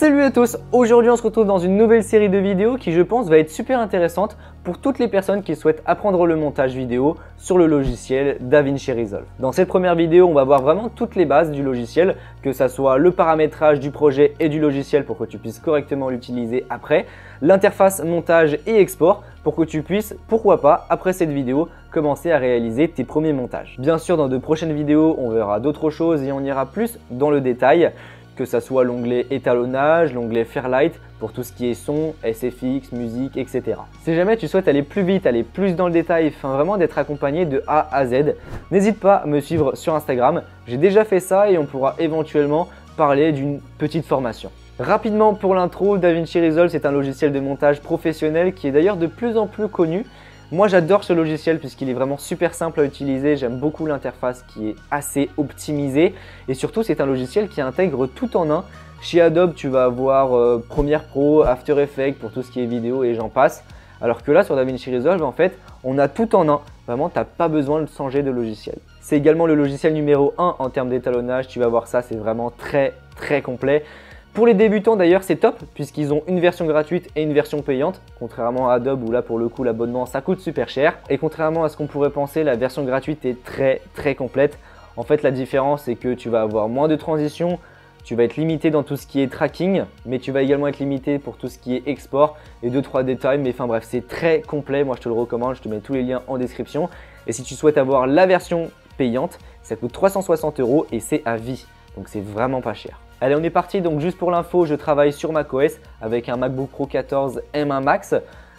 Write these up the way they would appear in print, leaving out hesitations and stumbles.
Salut à tous, aujourd'hui on se retrouve dans une nouvelle série de vidéos qui je pense va être super intéressante pour toutes les personnes qui souhaitent apprendre le montage vidéo sur le logiciel DaVinci Resolve. Dans cette première vidéo, on va voir vraiment toutes les bases du logiciel, que ça soit le paramétrage du projet et du logiciel pour que tu puisses correctement l'utiliser après, l'interface montage et export pour que tu puisses, pourquoi pas, après cette vidéo, commencer à réaliser tes premiers montages. Bien sûr, dans de prochaines vidéos, on verra d'autres choses et on ira plus dans le détail, que ça soit l'onglet étalonnage, l'onglet Fairlight pour tout ce qui est son, SFX, musique, etc. Si jamais tu souhaites aller plus vite, aller plus dans le détail, enfin vraiment d'être accompagné de A à Z, n'hésite pas à me suivre sur Instagram. J'ai déjà fait ça et on pourra éventuellement parler d'une petite formation. Rapidement pour l'intro, DaVinci Resolve c'est un logiciel de montage professionnel qui est d'ailleurs de plus en plus connu. Moi j'adore ce logiciel puisqu'il est vraiment super simple à utiliser, j'aime beaucoup l'interface qui est assez optimisée et surtout c'est un logiciel qui intègre tout en un. Chez Adobe tu vas avoir Premiere Pro, After Effects pour tout ce qui est vidéo et j'en passe. Alors que là sur DaVinci Resolve en fait on a tout en un, vraiment tu n'as pas besoin de changer de logiciel. C'est également le logiciel numéro 1 en termes d'étalonnage, tu vas voir ça, c'est vraiment très complet. Pour les débutants d'ailleurs c'est top puisqu'ils ont une version gratuite et une version payante, contrairement à Adobe où là pour le coup l'abonnement ça coûte super cher. Et contrairement à ce qu'on pourrait penser, la version gratuite est très complète. En fait la différence c'est que tu vas avoir moins de transitions, tu vas être limité dans tout ce qui est tracking, mais tu vas également être limité pour tout ce qui est export et 2-3 détails. Mais enfin bref, c'est très complet, moi je te le recommande, je te mets tous les liens en description. Et si tu souhaites avoir la version payante, ça coûte 360 € et c'est à vie, donc c'est vraiment pas cher. Allez, on est parti. Donc juste pour l'info, je travaille sur macOS avec un MacBook Pro 14 M1 Max.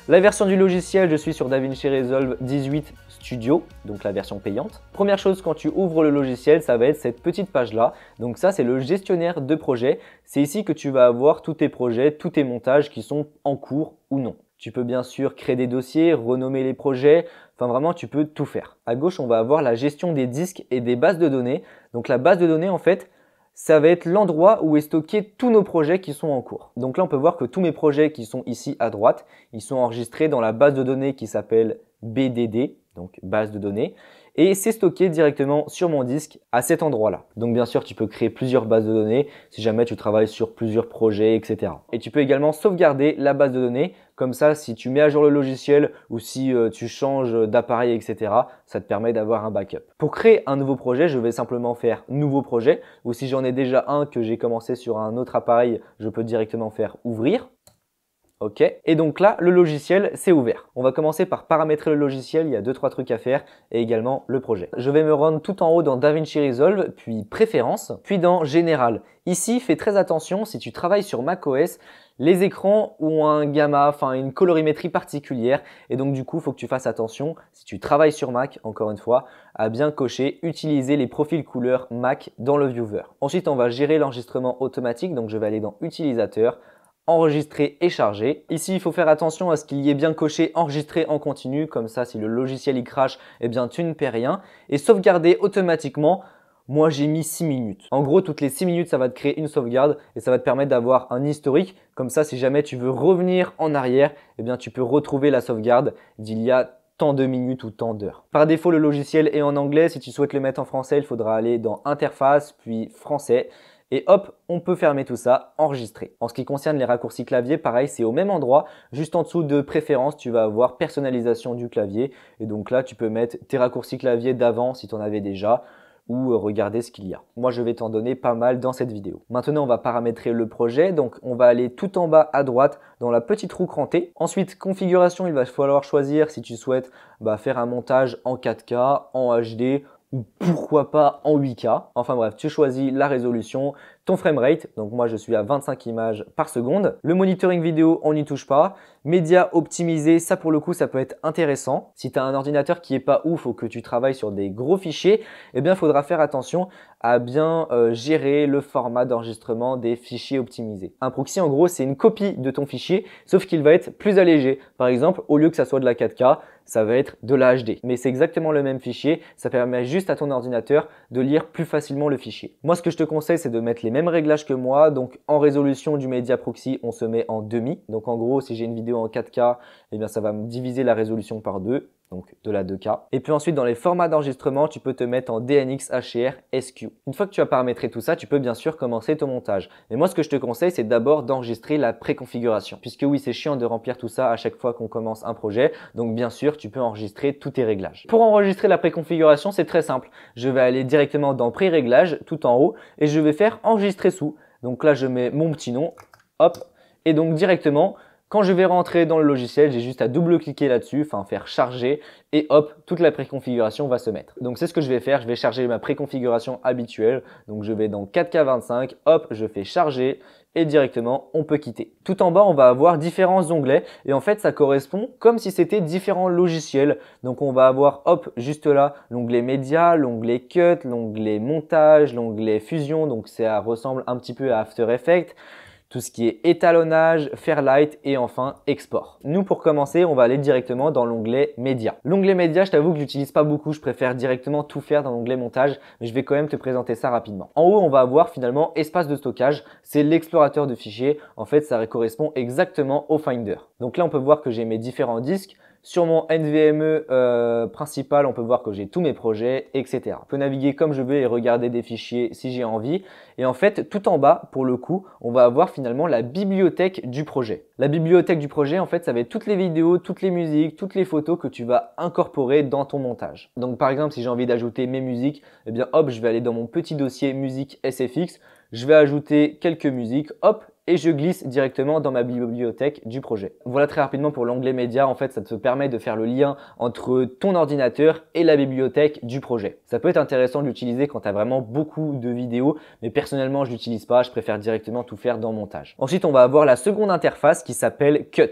La version du logiciel, je suis sur DaVinci Resolve 18 Studio, donc la version payante. Première chose, quand tu ouvres le logiciel, ça va être cette petite page-là. Donc ça, c'est le gestionnaire de projet. C'est ici que tu vas avoir tous tes projets, tous tes montages qui sont en cours ou non. Tu peux bien sûr créer des dossiers, renommer les projets, enfin vraiment tu peux tout faire. À gauche, on va avoir la gestion des disques et des bases de données. Donc la base de données, en fait, ça va être l'endroit où est stocké tous nos projets qui sont en cours. Donc là, on peut voir que tous mes projets qui sont ici à droite, ils sont enregistrés dans la base de données qui s'appelle BDD, donc base de données. Et c'est stocké directement sur mon disque à cet endroit-là. Donc bien sûr, tu peux créer plusieurs bases de données si jamais tu travailles sur plusieurs projets, etc. Et tu peux également sauvegarder la base de données. Comme ça, si tu mets à jour le logiciel ou si tu changes d'appareil, etc., ça te permet d'avoir un backup. Pour créer un nouveau projet, je vais simplement faire nouveau projet. Ou si j'en ai déjà un que j'ai commencé sur un autre appareil, je peux directement faire ouvrir. Ok, et donc là, le logiciel, c'est ouvert. On va commencer par paramétrer le logiciel, il y a 2-3 trucs à faire et également le projet. Je vais me rendre tout en haut dans DaVinci Resolve, puis Préférences, puis dans Général. Ici, fais très attention, si tu travailles sur macOS, les écrans ont un gamma, enfin une colorimétrie particulière et donc du coup, il faut que tu fasses attention, si tu travailles sur Mac, encore une fois, à bien cocher, utiliser les profils couleurs Mac dans le viewer. Ensuite, on va gérer l'enregistrement automatique, donc je vais aller dans Utilisateur, enregistrer et charger. Ici, il faut faire attention à ce qu'il y ait bien coché enregistrer en continu, comme ça, si le logiciel y crache, eh bien, tu ne perds rien. Et sauvegarder automatiquement, moi, j'ai mis 6 minutes. En gros, toutes les 6 minutes, ça va te créer une sauvegarde et ça va te permettre d'avoir un historique. Comme ça, si jamais tu veux revenir en arrière, eh bien, tu peux retrouver la sauvegarde d'il y a tant de minutes ou tant d'heures. Par défaut, le logiciel est en anglais. Si tu souhaites le mettre en français, il faudra aller dans Interface, puis Français. Et hop, on peut fermer tout ça, enregistrer. En ce qui concerne les raccourcis clavier, pareil, c'est au même endroit. Juste en dessous de préférences, tu vas avoir personnalisation du clavier. Et donc là, tu peux mettre tes raccourcis clavier d'avant si tu en avais déjà ou regarder ce qu'il y a. Moi, je vais t'en donner pas mal dans cette vidéo. Maintenant, on va paramétrer le projet. Donc, on va aller tout en bas à droite dans la petite roue crantée. Ensuite, configuration, il va falloir choisir si tu souhaites faire un montage en 4K, en HD, ou pourquoi pas en 8K. Enfin bref, tu choisis la résolution, ton framerate, donc moi je suis à 25 images par seconde. Le monitoring vidéo, on n'y touche pas. Média optimisé, ça pour le coup, ça peut être intéressant. Si tu as un ordinateur qui est pas ouf ou que tu travailles sur des gros fichiers, eh bien il faudra faire attention à bien gérer le format d'enregistrement des fichiers optimisés. Un proxy, en gros, c'est une copie de ton fichier, sauf qu'il va être plus allégé. Par exemple, au lieu que ça soit de la 4K, ça va être de la HD. Mais c'est exactement le même fichier, ça permet juste à ton ordinateur de lire plus facilement le fichier. Moi, ce que je te conseille, c'est de mettre les mêmes réglages que moi. Donc, en résolution du média proxy, on se met en demi. Donc, en gros, si j'ai une vidéo en 4K, eh bien, ça va me diviser la résolution par 2. donc de la 2K. Et puis ensuite, dans les formats d'enregistrement, tu peux te mettre en DNX, HDR, SQ. Une fois que tu as paramétré tout ça, tu peux bien sûr commencer ton montage. Mais moi, ce que je te conseille, c'est d'abord d'enregistrer la préconfiguration. Puisque oui, c'est chiant de remplir tout ça à chaque fois qu'on commence un projet. Donc bien sûr, tu peux enregistrer tous tes réglages. Pour enregistrer la préconfiguration, c'est très simple. Je vais aller directement dans pré-réglage, tout en haut, et je vais faire enregistrer sous. Donc là, je mets mon petit nom, hop, et donc directement, quand je vais rentrer dans le logiciel, j'ai juste à double-cliquer là-dessus, enfin faire charger et hop, toute la préconfiguration va se mettre. Donc c'est ce que je vais faire, je vais charger ma préconfiguration habituelle. Donc je vais dans 4K25, hop, je fais charger et directement on peut quitter. Tout en bas, on va avoir différents onglets et en fait ça correspond comme si c'était différents logiciels. Donc on va avoir hop, juste là, l'onglet média, l'onglet cut, l'onglet montage, l'onglet fusion, donc ça ressemble un petit peu à After Effects. Tout ce qui est étalonnage, Fairlight et enfin export. Nous pour commencer, on va aller directement dans l'onglet média. L'onglet média, je t'avoue que j'utilise pas beaucoup, je préfère directement tout faire dans l'onglet montage, mais je vais quand même te présenter ça rapidement. En haut, on va avoir finalement espace de stockage, c'est l'explorateur de fichiers. En fait, ça correspond exactement au Finder. Donc là, on peut voir que j'ai mes différents disques. Sur mon NVMe principal, on peut voir que j'ai tous mes projets, etc. Je peux naviguer comme je veux et regarder des fichiers si j'ai envie. Et en fait, tout en bas, pour le coup, on va avoir finalement la bibliothèque du projet. La bibliothèque du projet, en fait, ça va être toutes les vidéos, toutes les musiques, toutes les photos que tu vas incorporer dans ton montage. Donc par exemple, si j'ai envie d'ajouter mes musiques, eh bien hop, je vais aller dans mon petit dossier musique SFX, je vais ajouter quelques musiques, hop, et je glisse directement dans ma bibliothèque du projet. Voilà très rapidement pour l'onglet média. En fait, ça te permet de faire le lien entre ton ordinateur et la bibliothèque du projet. Ça peut être intéressant de l'utiliser quand tu as vraiment beaucoup de vidéos, mais personnellement, je l'utilise pas. Je préfère directement tout faire dans montage. Ensuite, on va avoir la seconde interface qui s'appelle Cut.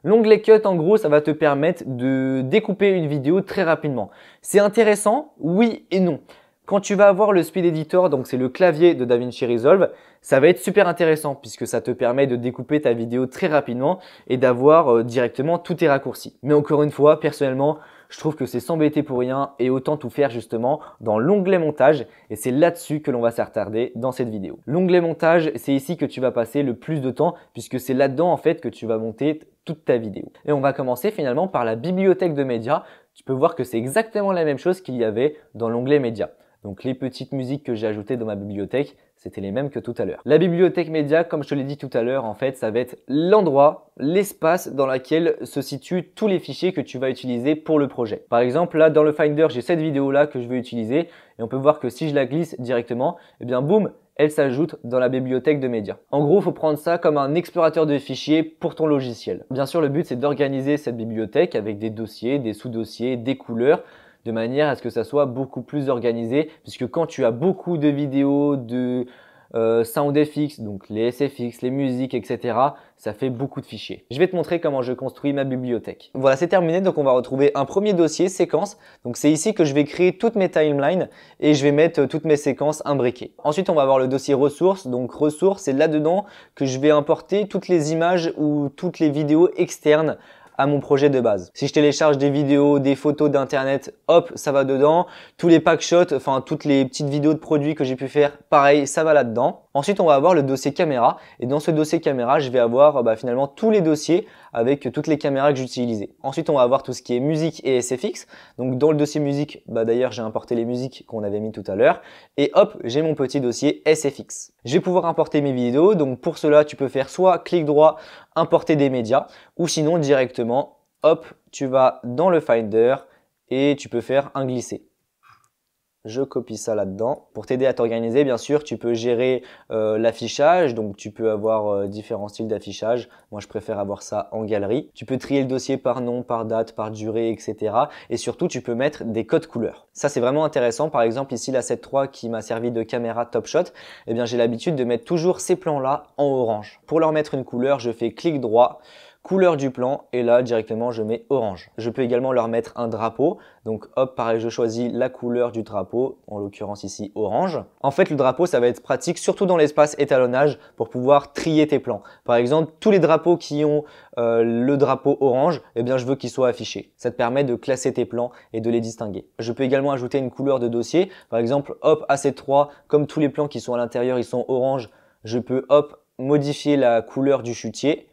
L'onglet Cut, en gros, ça va te permettre de découper une vidéo très rapidement. C'est intéressant, oui et non. Quand tu vas avoir le Speed Editor, donc c'est le clavier de DaVinci Resolve, ça va être super intéressant puisque ça te permet de découper ta vidéo très rapidement et d'avoir directement tous tes raccourcis. Mais encore une fois, personnellement, je trouve que c'est s'embêter pour rien et autant tout faire justement dans l'onglet montage et c'est là-dessus que l'on va s'attarder dans cette vidéo. L'onglet montage, c'est ici que tu vas passer le plus de temps puisque c'est là-dedans en fait que tu vas monter toute ta vidéo. Et on va commencer finalement par la bibliothèque de médias. Tu peux voir que c'est exactement la même chose qu'il y avait dans l'onglet médias. Donc les petites musiques que j'ai ajoutées dans ma bibliothèque, c'était les mêmes que tout à l'heure. La bibliothèque média, comme je te l'ai dit tout à l'heure, en fait, ça va être l'endroit, l'espace dans lequel se situent tous les fichiers que tu vas utiliser pour le projet. Par exemple, là, dans le Finder, j'ai cette vidéo-là que je vais utiliser et on peut voir que si je la glisse directement, eh bien, boum, elle s'ajoute dans la bibliothèque de médias. En gros, il faut prendre ça comme un explorateur de fichiers pour ton logiciel. Bien sûr, le but, c'est d'organiser cette bibliothèque avec des dossiers, des sous-dossiers, des couleurs, de manière à ce que ça soit beaucoup plus organisé, puisque quand tu as beaucoup de vidéos, de SoundFX, donc les SFX, les musiques, etc., ça fait beaucoup de fichiers. Je vais te montrer comment je construis ma bibliothèque. Voilà, c'est terminé, donc on va retrouver un premier dossier, séquence. Donc c'est ici que je vais créer toutes mes timelines et je vais mettre toutes mes séquences imbriquées. Ensuite, on va avoir le dossier ressources. Donc ressources, c'est là-dedans que je vais importer toutes les images ou toutes les vidéos externes à mon projet de base. Si je télécharge des vidéos, des photos d'internet, hop, ça va dedans. Tous les packshots, enfin toutes les petites vidéos de produits que j'ai pu faire, pareil, ça va là-dedans. Ensuite, on va avoir le dossier caméra et dans ce dossier caméra, je vais avoir finalement tous les dossiers avec toutes les caméras que j'utilisais. Ensuite, on va avoir tout ce qui est musique et SFX. Donc dans le dossier musique, d'ailleurs, j'ai importé les musiques qu'on avait mis tout à l'heure et hop, j'ai mon petit dossier SFX. Je vais pouvoir importer mes vidéos. Donc pour cela, tu peux faire soit clic droit, importer des médias ou sinon directement, hop, tu vas dans le Finder et tu peux faire un glisser. Je copie ça là-dedans. Pour t'aider à t'organiser, bien sûr, tu peux gérer l'affichage. Donc, tu peux avoir différents styles d'affichage. Moi, je préfère avoir ça en galerie. Tu peux trier le dossier par nom, par date, par durée, etc. Et surtout, tu peux mettre des codes couleurs. Ça, c'est vraiment intéressant. Par exemple, ici, la 7.3 qui m'a servi de caméra Top Shot, eh bien, j'ai l'habitude de mettre toujours ces plans-là en orange. Pour leur mettre une couleur, je fais clic droit, couleur du plan et là directement je mets orange. Je peux également leur mettre un drapeau, donc hop, pareil, je choisis la couleur du drapeau, en l'occurrence ici orange. En fait, le drapeau, ça va être pratique surtout dans l'espace étalonnage pour pouvoir trier tes plans. Par exemple, tous les drapeaux qui ont le drapeau orange, eh bien je veux qu'ils soient affichés. Ça te permet de classer tes plans et de les distinguer. Je peux également ajouter une couleur de dossier. Par exemple, hop, A7 comme tous les plans qui sont à l'intérieur, ils sont orange, je peux hop modifier la couleur du chutier.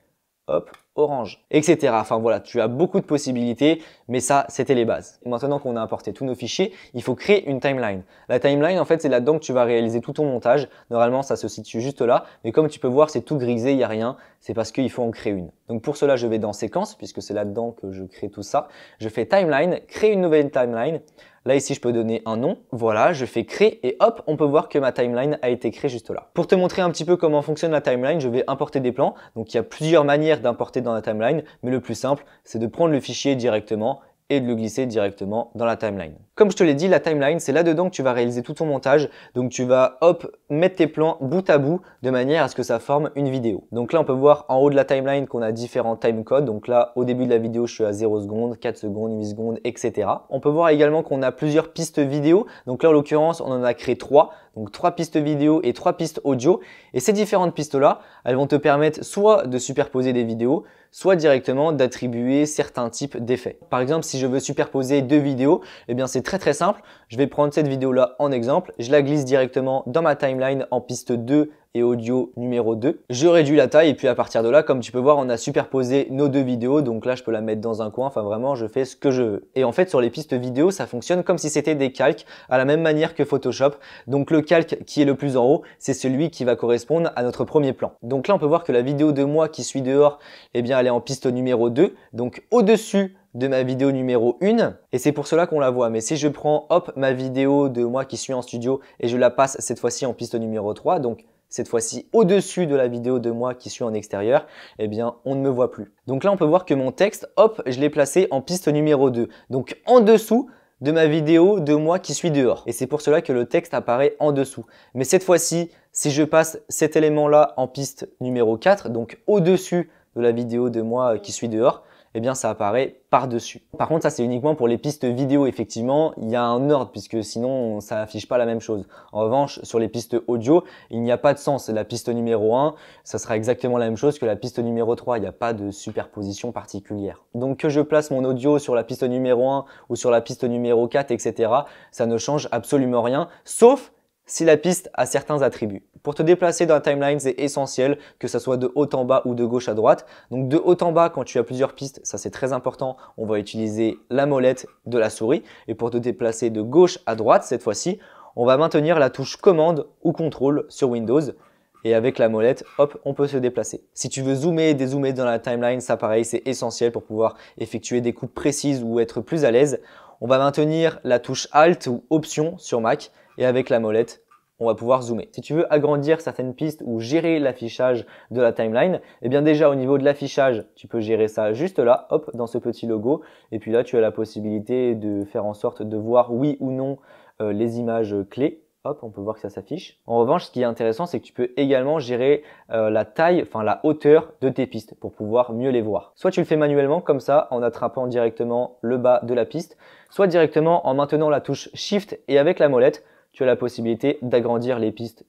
Hop, orange, etc. Enfin voilà, tu as beaucoup de possibilités, mais ça, c'était les bases. Et maintenant qu'on a importé tous nos fichiers, il faut créer une timeline. La timeline, en fait, c'est là-dedans que tu vas réaliser tout ton montage. Normalement, ça se situe juste là, mais comme tu peux voir, c'est tout grisé, il n'y a rien. C'est parce qu'il faut en créer une. Donc pour cela, je vais dans séquence, puisque c'est là-dedans que je crée tout ça. Je fais timeline, créer une nouvelle timeline. Là, ici, je peux donner un nom. Voilà, je fais créer et hop, on peut voir que ma timeline a été créée juste là. Pour te montrer un petit peu comment fonctionne la timeline, je vais importer des plans. Donc, il y a plusieurs manières d'importer dans la timeline, mais le plus simple, c'est de prendre le fichier directement et de le glisser directement dans la timeline. Comme je te l'ai dit, la timeline, c'est là-dedans que tu vas réaliser tout ton montage. Donc, tu vas, hop, mettre tes plans bout à bout de manière à ce que ça forme une vidéo. Donc là, on peut voir en haut de la timeline qu'on a différents timecodes. Donc là, au début de la vidéo, je suis à 0 secondes, 4 secondes, 8 secondes, etc. On peut voir également qu'on a plusieurs pistes vidéo. Donc là, en l'occurrence, on en a créé 3. Donc 3 pistes vidéo et 3 pistes audio. Et ces différentes pistes-là, elles vont te permettre soit de superposer des vidéos, soit directement d'attribuer certains types d'effets. Par exemple, si je veux superposer 2 vidéos, eh bien c'est très simple. Je vais prendre cette vidéo-là en exemple. Je la glisse directement dans ma timeline en piste 2 et audio numéro 2. Je réduis la taille et puis à partir de là, comme tu peux voir, on a superposé nos 2 vidéos. Donc là, je peux la mettre dans un coin. Enfin vraiment, je fais ce que je veux. Et en fait, sur les pistes vidéo, ça fonctionne comme si c'était des calques à la même manière que Photoshop. Donc le calque qui est le plus en haut, c'est celui qui va correspondre à notre premier plan. Donc là, on peut voir que la vidéo de moi qui suis dehors, eh bien, elle est en piste numéro 2. Donc au-dessus de ma vidéo numéro 1 et c'est pour cela qu'on la voit. Mais si je prends hop ma vidéo de moi qui suis en studio et je la passe cette fois-ci en piste numéro 3, donc cette fois-ci au-dessus de la vidéo de moi qui suis en extérieur, eh bien on ne me voit plus. Donc là on peut voir que mon texte, hop, je l'ai placé en piste numéro 2, donc en dessous de ma vidéo de moi qui suis dehors. Et c'est pour cela que le texte apparaît en dessous. Mais cette fois-ci, si je passe cet élément-là en piste numéro 4, donc au-dessus de la vidéo de moi qui suis dehors, eh bien ça apparaît par-dessus. Par contre, ça c'est uniquement pour les pistes vidéo. Effectivement, il y a un ordre puisque sinon ça affiche pas la même chose. En revanche, sur les pistes audio, il n'y a pas de sens. La piste numéro 1, ça sera exactement la même chose que la piste numéro 3. Il n'y a pas de superposition particulière. Donc que je place mon audio sur la piste numéro 1 ou sur la piste numéro 4, etc., ça ne change absolument rien, sauf si la piste a certains attributs. Pour te déplacer dans la timeline, c'est essentiel que ça soit de haut en bas ou de gauche à droite. Donc de haut en bas, quand tu as plusieurs pistes, ça c'est très important, on va utiliser la molette de la souris. Et pour te déplacer de gauche à droite, cette fois-ci, on va maintenir la touche commande ou contrôle sur Windows. Et avec la molette, hop, on peut se déplacer. Si tu veux zoomer et dézoomer dans la timeline, ça pareil, c'est essentiel pour pouvoir effectuer des coupes précises ou être plus à l'aise. On va maintenir la touche Alt ou Option sur Mac. Et avec la molette, on va pouvoir zoomer. Si tu veux agrandir certaines pistes ou gérer l'affichage de la timeline, eh bien déjà au niveau de l'affichage, tu peux gérer ça juste là, hop, dans ce petit logo. Et puis là, tu as la possibilité de faire en sorte de voir oui ou non les images clés. Hop, on peut voir que ça s'affiche. En revanche, ce qui est intéressant, c'est que tu peux également gérer la taille, enfin la hauteur de tes pistes pour pouvoir mieux les voir. Soit tu le fais manuellement comme ça, en attrapant directement le bas de la piste, soit directement en maintenant la touche Shift et avec la molette, tu as la possibilité d'agrandir les pistes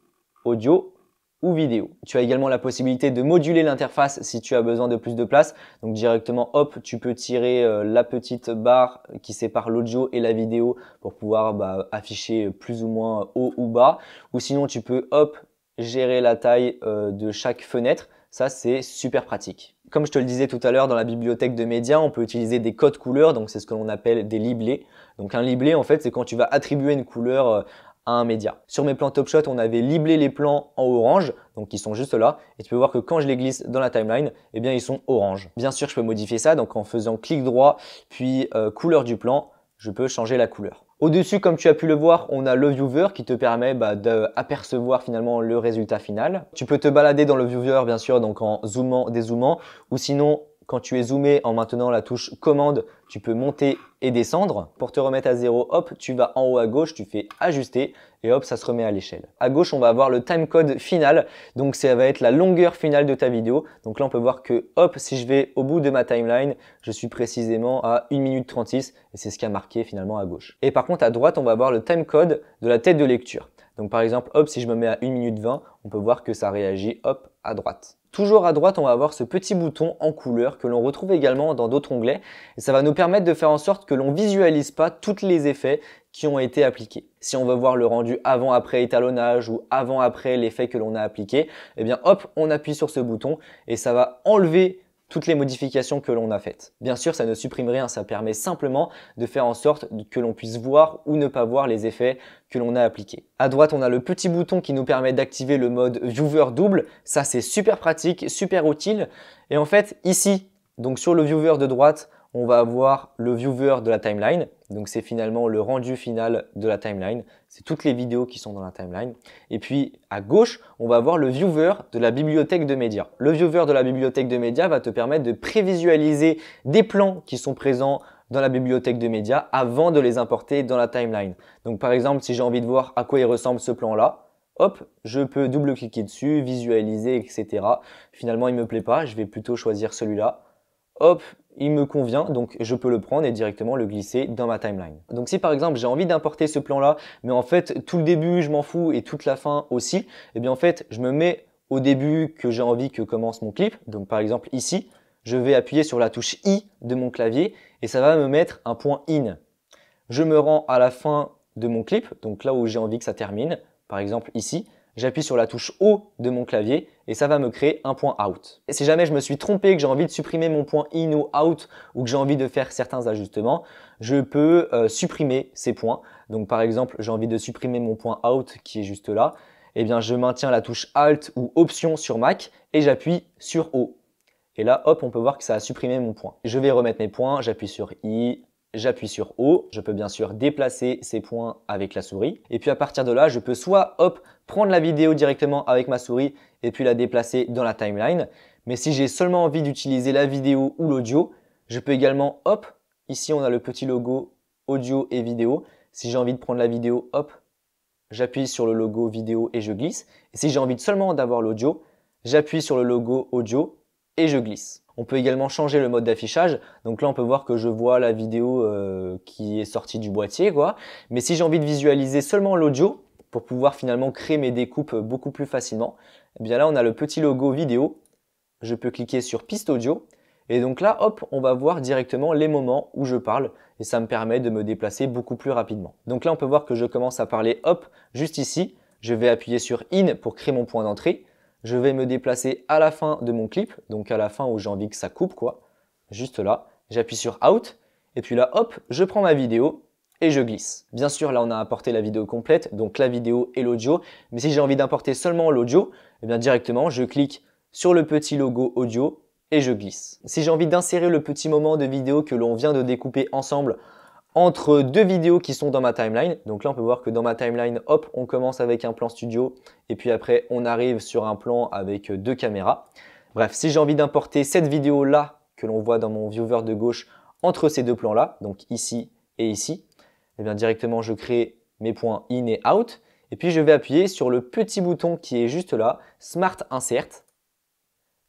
audio ou vidéo. Tu as également la possibilité de moduler l'interface si tu as besoin de plus de place. Donc directement, hop, tu peux tirer la petite barre qui sépare l'audio et la vidéo pour pouvoir afficher plus ou moins haut ou bas. Ou sinon, tu peux, hop, gérer la taille de chaque fenêtre. Ça, c'est super pratique. Comme je te le disais tout à l'heure, dans la bibliothèque de médias, on peut utiliser des codes couleurs. Donc, c'est ce que l'on appelle des liblés. Donc, un libellé, en fait, c'est quand tu vas attribuer une couleur à un média. Sur mes plans Top Shot, on avait liblé les plans en orange, donc ils sont juste là. Et tu peux voir que quand je les glisse dans la timeline, eh bien ils sont orange. Bien sûr, je peux modifier ça, donc en faisant clic droit, puis couleur du plan, je peux changer la couleur. Au-dessus, comme tu as pu le voir, on a le viewer qui te permet d'apercevoir finalement le résultat final. Tu peux te balader dans le viewer, bien sûr, donc en zoomant, dézoomant, ou sinon, quand tu es zoomé en maintenant la touche commande, tu peux monter et descendre. Pour te remettre à 0, hop, tu vas en haut à gauche, tu fais ajuster et hop, ça se remet à l'échelle. À gauche, on va avoir le timecode final. Donc, ça va être la longueur finale de ta vidéo. Donc là, on peut voir que hop, si je vais au bout de ma timeline, je suis précisément à 1 minute 36 et c'est ce qui a marqué finalement à gauche. Et par contre, à droite, on va avoir le timecode de la tête de lecture. Donc par exemple, hop, si je me mets à 1 minute 20, on peut voir que ça réagit hop à droite. Toujours à droite, on va avoir ce petit bouton en couleur que l'on retrouve également dans d'autres onglets et ça va nous permettre de faire en sorte que l'on visualise pas tous les effets qui ont été appliqués. Si on veut voir le rendu avant-après étalonnage ou avant-après l'effet que l'on a appliqué, eh bien hop, on appuie sur ce bouton et ça va enlever toutes les modifications que l'on a faites. Bien sûr, ça ne supprime rien, ça permet simplement de faire en sorte que l'on puisse voir ou ne pas voir les effets que l'on a appliqués. À droite, on a le petit bouton qui nous permet d'activer le mode viewer double. Ça, c'est super pratique, super utile. Et en fait, ici, donc sur le viewer de droite, on va avoir le viewer de la timeline. Donc c'est finalement le rendu final de la timeline. C'est toutes les vidéos qui sont dans la timeline. Et puis à gauche, on va avoir le viewer de la bibliothèque de médias. Le viewer de la bibliothèque de médias va te permettre de prévisualiser des plans qui sont présents dans la bibliothèque de médias avant de les importer dans la timeline. Donc par exemple, si j'ai envie de voir à quoi il ressemble ce plan-là, hop, je peux double-cliquer dessus, visualiser, etc. Finalement, il ne me plaît pas, je vais plutôt choisir celui-là. Hop, il me convient, donc je peux le prendre et directement le glisser dans ma timeline. Donc si par exemple j'ai envie d'importer ce plan-là, mais en fait tout le début je m'en fous et toute la fin aussi, eh bien en fait je me mets au début que j'ai envie que commence mon clip. Donc par exemple ici, je vais appuyer sur la touche I de mon clavier et ça va me mettre un point IN. Je me rends à la fin de mon clip, donc là où j'ai envie que ça termine, par exemple ici. J'appuie sur la touche O de mon clavier et ça va me créer un point out. Et si jamais je me suis trompé, que j'ai envie de supprimer mon point in ou out ou que j'ai envie de faire certains ajustements, je peux supprimer ces points. Donc par exemple, j'ai envie de supprimer mon point out qui est juste là. Eh bien, je maintiens la touche Alt ou Option sur Mac et j'appuie sur O. Et là, hop, on peut voir que ça a supprimé mon point. Je vais remettre mes points, j'appuie sur I, j'appuie sur O, je peux bien sûr déplacer ces points avec la souris. Et puis à partir de là, je peux soit hop, prendre la vidéo directement avec ma souris et puis la déplacer dans la timeline. Mais si j'ai seulement envie d'utiliser la vidéo ou l'audio, je peux également hop, ici on a le petit logo audio et vidéo. Si j'ai envie de prendre la vidéo, hop, j'appuie sur le logo vidéo et je glisse. Et si j'ai envie seulement d'avoir l'audio, j'appuie sur le logo audio et je glisse. On peut également changer le mode d'affichage. Donc là, on peut voir que je vois la vidéo qui est sortie du boîtier, quoi. Mais si j'ai envie de visualiser seulement l'audio, pour pouvoir finalement créer mes découpes beaucoup plus facilement, eh bien là, on a le petit logo vidéo. Je peux cliquer sur piste audio. Et donc là, hop, on va voir directement les moments où je parle. Et ça me permet de me déplacer beaucoup plus rapidement. Donc là, on peut voir que je commence à parler, hop, juste ici. Je vais appuyer sur IN pour créer mon point d'entrée. Je vais me déplacer à la fin de mon clip, donc à la fin où j'ai envie que ça coupe, quoi. Juste là, j'appuie sur Out, et puis là, hop, je prends ma vidéo et je glisse. Bien sûr, là, on a importé la vidéo complète, donc la vidéo et l'audio. Mais si j'ai envie d'importer seulement l'audio, eh bien directement, je clique sur le petit logo audio et je glisse. Si j'ai envie d'insérer le petit moment de vidéo que l'on vient de découper ensemble entre deux vidéos qui sont dans ma timeline. Donc là, on peut voir que dans ma timeline, hop, on commence avec un plan studio et puis après, on arrive sur un plan avec deux caméras. Bref, si j'ai envie d'importer cette vidéo-là que l'on voit dans mon viewer de gauche entre ces deux plans-là, donc ici et ici, eh bien directement, je crée mes points in et out et puis je vais appuyer sur le petit bouton qui est juste là, Smart Insert.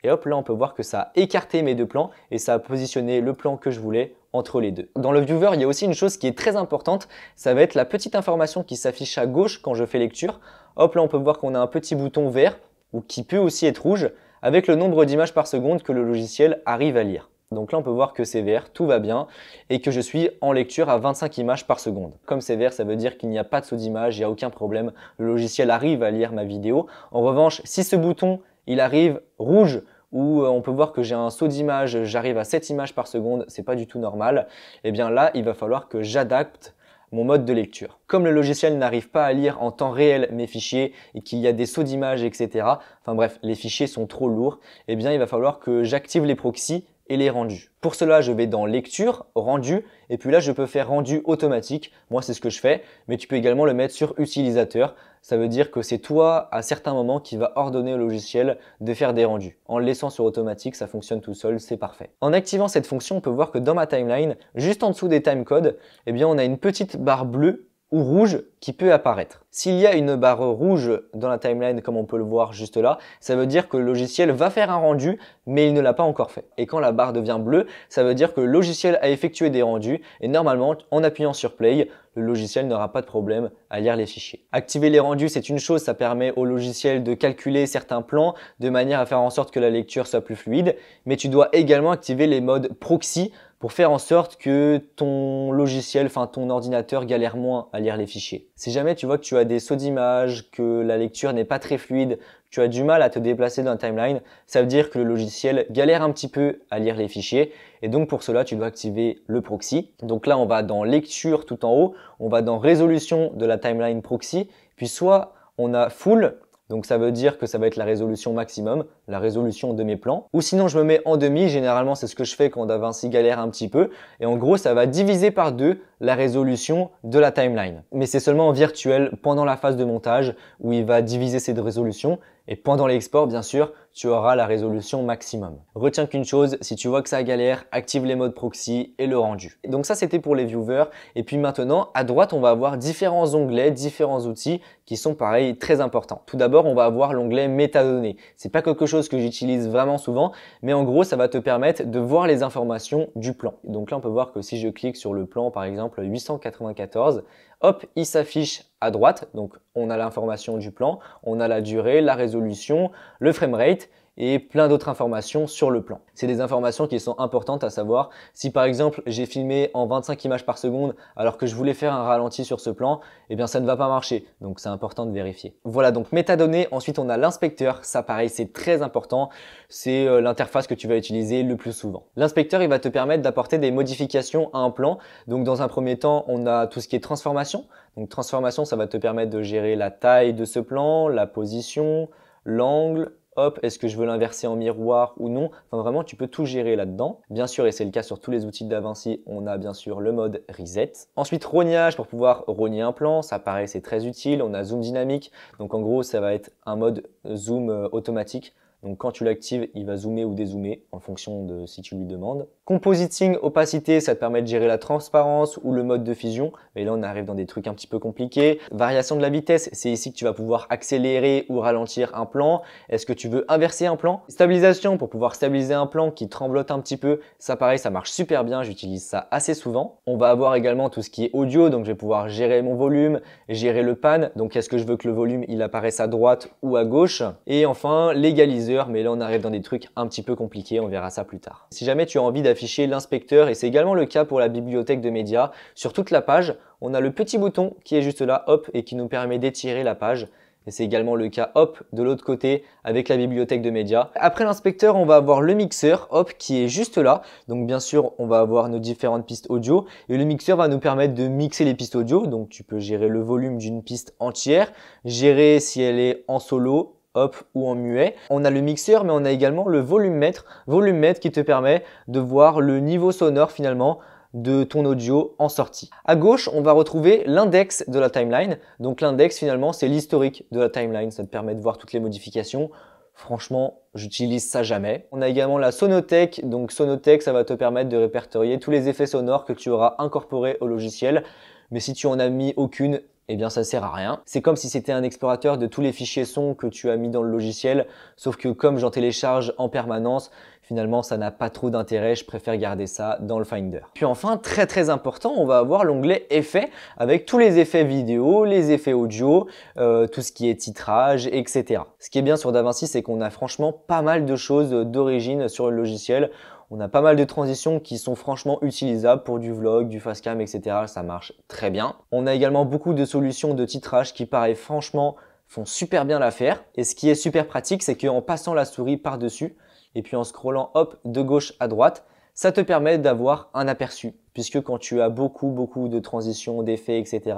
Et hop, là, on peut voir que ça a écarté mes deux plans et ça a positionné le plan que je voulais entre les deux. Dans le viewer, il y a aussi une chose qui est très importante, ça va être la petite information qui s'affiche à gauche quand je fais lecture. Hop, là, on peut voir qu'on a un petit bouton vert ou qui peut aussi être rouge avec le nombre d'images par seconde que le logiciel arrive à lire. Donc là, on peut voir que c'est vert, tout va bien et que je suis en lecture à 25 images par seconde. Comme c'est vert, ça veut dire qu'il n'y a pas de saut d'image, il n'y a aucun problème. Le logiciel arrive à lire ma vidéo. En revanche, si ce bouton il arrive rouge où on peut voir que j'ai un saut d'image, j'arrive à 7 images par seconde, c'est pas du tout normal, et bien là, il va falloir que j'adapte mon mode de lecture. Comme le logiciel n'arrive pas à lire en temps réel mes fichiers et qu'il y a des sauts d'image, etc. Enfin bref, les fichiers sont trop lourds, eh bien il va falloir que j'active les proxys et les rendus. Pour cela, je vais dans lecture, rendu, et puis là, je peux faire rendu automatique. Moi, c'est ce que je fais, mais tu peux également le mettre sur utilisateur. Ça veut dire que c'est toi, à certains moments, qui va ordonner au logiciel de faire des rendus. En le laissant sur automatique, ça fonctionne tout seul, c'est parfait. En activant cette fonction, on peut voir que dans ma timeline, juste en dessous des timecodes, eh bien, on a une petite barre bleue ou rouge qui peut apparaître. S'il y a une barre rouge dans la timeline comme on peut le voir juste là, ça veut dire que le logiciel va faire un rendu mais il ne l'a pas encore fait. Et quand la barre devient bleue, ça veut dire que le logiciel a effectué des rendus et normalement en appuyant sur play, le logiciel n'aura pas de problème à lire les fichiers. Activer les rendus, c'est une chose, ça permet au logiciel de calculer certains plans de manière à faire en sorte que la lecture soit plus fluide, mais tu dois également activer les modes proxy pour faire en sorte que ton logiciel, enfin ton ordinateur galère moins à lire les fichiers. Si jamais tu vois que tu as des sauts d'image, que la lecture n'est pas très fluide, tu as du mal à te déplacer dans la timeline, ça veut dire que le logiciel galère un petit peu à lire les fichiers et donc pour cela, tu dois activer le proxy. Donc là, on va dans lecture tout en haut, on va dans résolution de la timeline proxy, puis soit on a full, donc ça veut dire que ça va être la résolution maximum, la résolution de mes plans. Ou sinon je me mets en demi, généralement c'est ce que je fais quand DaVinci galère un petit peu. Et en gros ça va diviser par deux la résolution de la timeline. Mais c'est seulement en virtuel pendant la phase de montage où il va diviser cette résolution. Et pendant l'export, bien sûr, tu auras la résolution maximum. Retiens qu'une chose, si tu vois que ça galère, active les modes proxy et le rendu. Donc ça, c'était pour les viewers. Et puis maintenant, à droite, on va avoir différents onglets, différents outils qui sont pareil très importants. Tout d'abord, on va avoir l'onglet métadonnées. C'est pas quelque chose que j'utilise vraiment souvent, mais en gros, ça va te permettre de voir les informations du plan. Donc là, on peut voir que si je clique sur le plan, par exemple 894, hop, il s'affiche à droite. Donc, on a l'information du plan, on a la durée, la résolution, le framerate et plein d'autres informations sur le plan. C'est des informations qui sont importantes à savoir. Si par exemple, j'ai filmé en 25 images par seconde alors que je voulais faire un ralenti sur ce plan, eh bien ça ne va pas marcher. Donc, c'est important de vérifier. Voilà, donc métadonnées. Ensuite, on a l'inspecteur. Ça, pareil, c'est très important. C'est l'interface que tu vas utiliser le plus souvent. L'inspecteur, il va te permettre d'apporter des modifications à un plan. Donc, dans un premier temps, on a tout ce qui est transformation. Donc, transformation, ça va te permettre de gérer la taille de ce plan, la position, l'angle. Hop, est-ce que je veux l'inverser en miroir ou non? Enfin, vraiment, tu peux tout gérer là-dedans. Bien sûr, et c'est le cas sur tous les outils de DaVinci, on a bien sûr le mode reset. Ensuite, rognage pour pouvoir rogner un plan. Ça, pareil, c'est très utile. On a zoom dynamique. Donc, en gros, ça va être un mode zoom automatique. Donc quand tu l'actives, il va zoomer ou dézoomer en fonction de si tu lui demandes. Compositing, opacité, ça te permet de gérer la transparence ou le mode de fusion. Mais là, on arrive dans des trucs un petit peu compliqués. Variation de la vitesse, c'est ici que tu vas pouvoir accélérer ou ralentir un plan. Est-ce que tu veux inverser un plan? Stabilisation, pour pouvoir stabiliser un plan qui tremblote un petit peu. Ça, pareil, ça marche super bien. J'utilise ça assez souvent. On va avoir également tout ce qui est audio. Donc, je vais pouvoir gérer mon volume, gérer le pan. Donc, est-ce que je veux que le volume, il apparaisse à droite ou à gauche? Et enfin, l'égaliseur. Mais là on arrive dans des trucs un petit peu compliqués, on verra ça plus tard. Si jamais tu as envie d'afficher l'inspecteur, et c'est également le cas pour la bibliothèque de médias, sur toute la page, on a le petit bouton qui est juste là, hop, et qui nous permet d'étirer la page. Et c'est également le cas, hop, de l'autre côté avec la bibliothèque de médias. Après l'inspecteur, on va avoir le mixeur, hop, qui est juste là. Donc bien sûr, on va avoir nos différentes pistes audio. Et le mixeur va nous permettre de mixer les pistes audio. Donc tu peux gérer le volume d'une piste entière, gérer si elle est en solo, hop, ou en muet. On a le mixeur, mais on a également le volumètre qui te permet de voir le niveau sonore finalement de ton audio en sortie. À gauche, on va retrouver l'index de la timeline. Donc l'index finalement, c'est l'historique de la timeline. Ça te permet de voir toutes les modifications. Franchement, j'utilise ça jamais. On a également la sonothèque. Donc sonothèque, ça va te permettre de répertorier tous les effets sonores que tu auras incorporés au logiciel. Mais si tu en as mis aucune, eh bien ça sert à rien. C'est comme si c'était un explorateur de tous les fichiers sons que tu as mis dans le logiciel, sauf que comme j'en télécharge en permanence, finalement ça n'a pas trop d'intérêt, je préfère garder ça dans le Finder. Puis enfin, très important, on va avoir l'onglet effets avec tous les effets vidéo, les effets audio, tout ce qui est titrage, etc. Ce qui est bien sur DaVinci, c'est qu'on a franchement pas mal de choses d'origine sur le logiciel. On a pas mal de transitions qui sont franchement utilisables pour du vlog, du facecam, etc. Ça marche très bien. On a également beaucoup de solutions de titrage qui, pareil, franchement, font super bien l'affaire. Et ce qui est super pratique, c'est qu'en passant la souris par-dessus et puis en scrollant, hop, de gauche à droite, ça te permet d'avoir un aperçu. Puisque quand tu as beaucoup de transitions, d'effets, etc.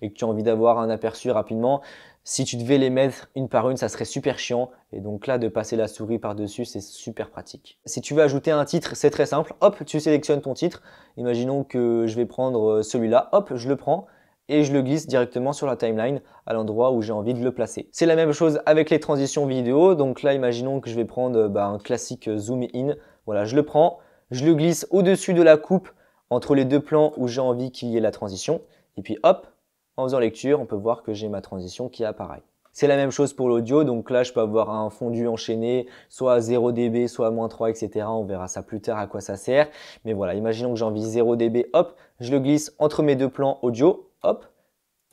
et que tu as envie d'avoir un aperçu rapidement, si tu devais les mettre une par une, ça serait super chiant. Et donc là, de passer la souris par-dessus, c'est super pratique. Si tu veux ajouter un titre, c'est très simple. Hop, tu sélectionnes ton titre. Imaginons que je vais prendre celui-là. Hop, je le prends et je le glisse directement sur la timeline à l'endroit où j'ai envie de le placer. C'est la même chose avec les transitions vidéo. Donc là, imaginons que je vais prendre un classique zoom in. Voilà, je le prends, je le glisse au-dessus de la coupe entre les deux plans où j'ai envie qu'il y ait la transition. Et puis hop, en faisant lecture, on peut voir que j'ai ma transition qui apparaît. C'est la même chose pour l'audio, donc là je peux avoir un fondu enchaîné, soit à 0 dB, soit à -3, etc. On verra ça plus tard à quoi ça sert. Mais voilà, imaginons que j'ai envie 0 dB, hop, je le glisse entre mes deux plans audio, hop,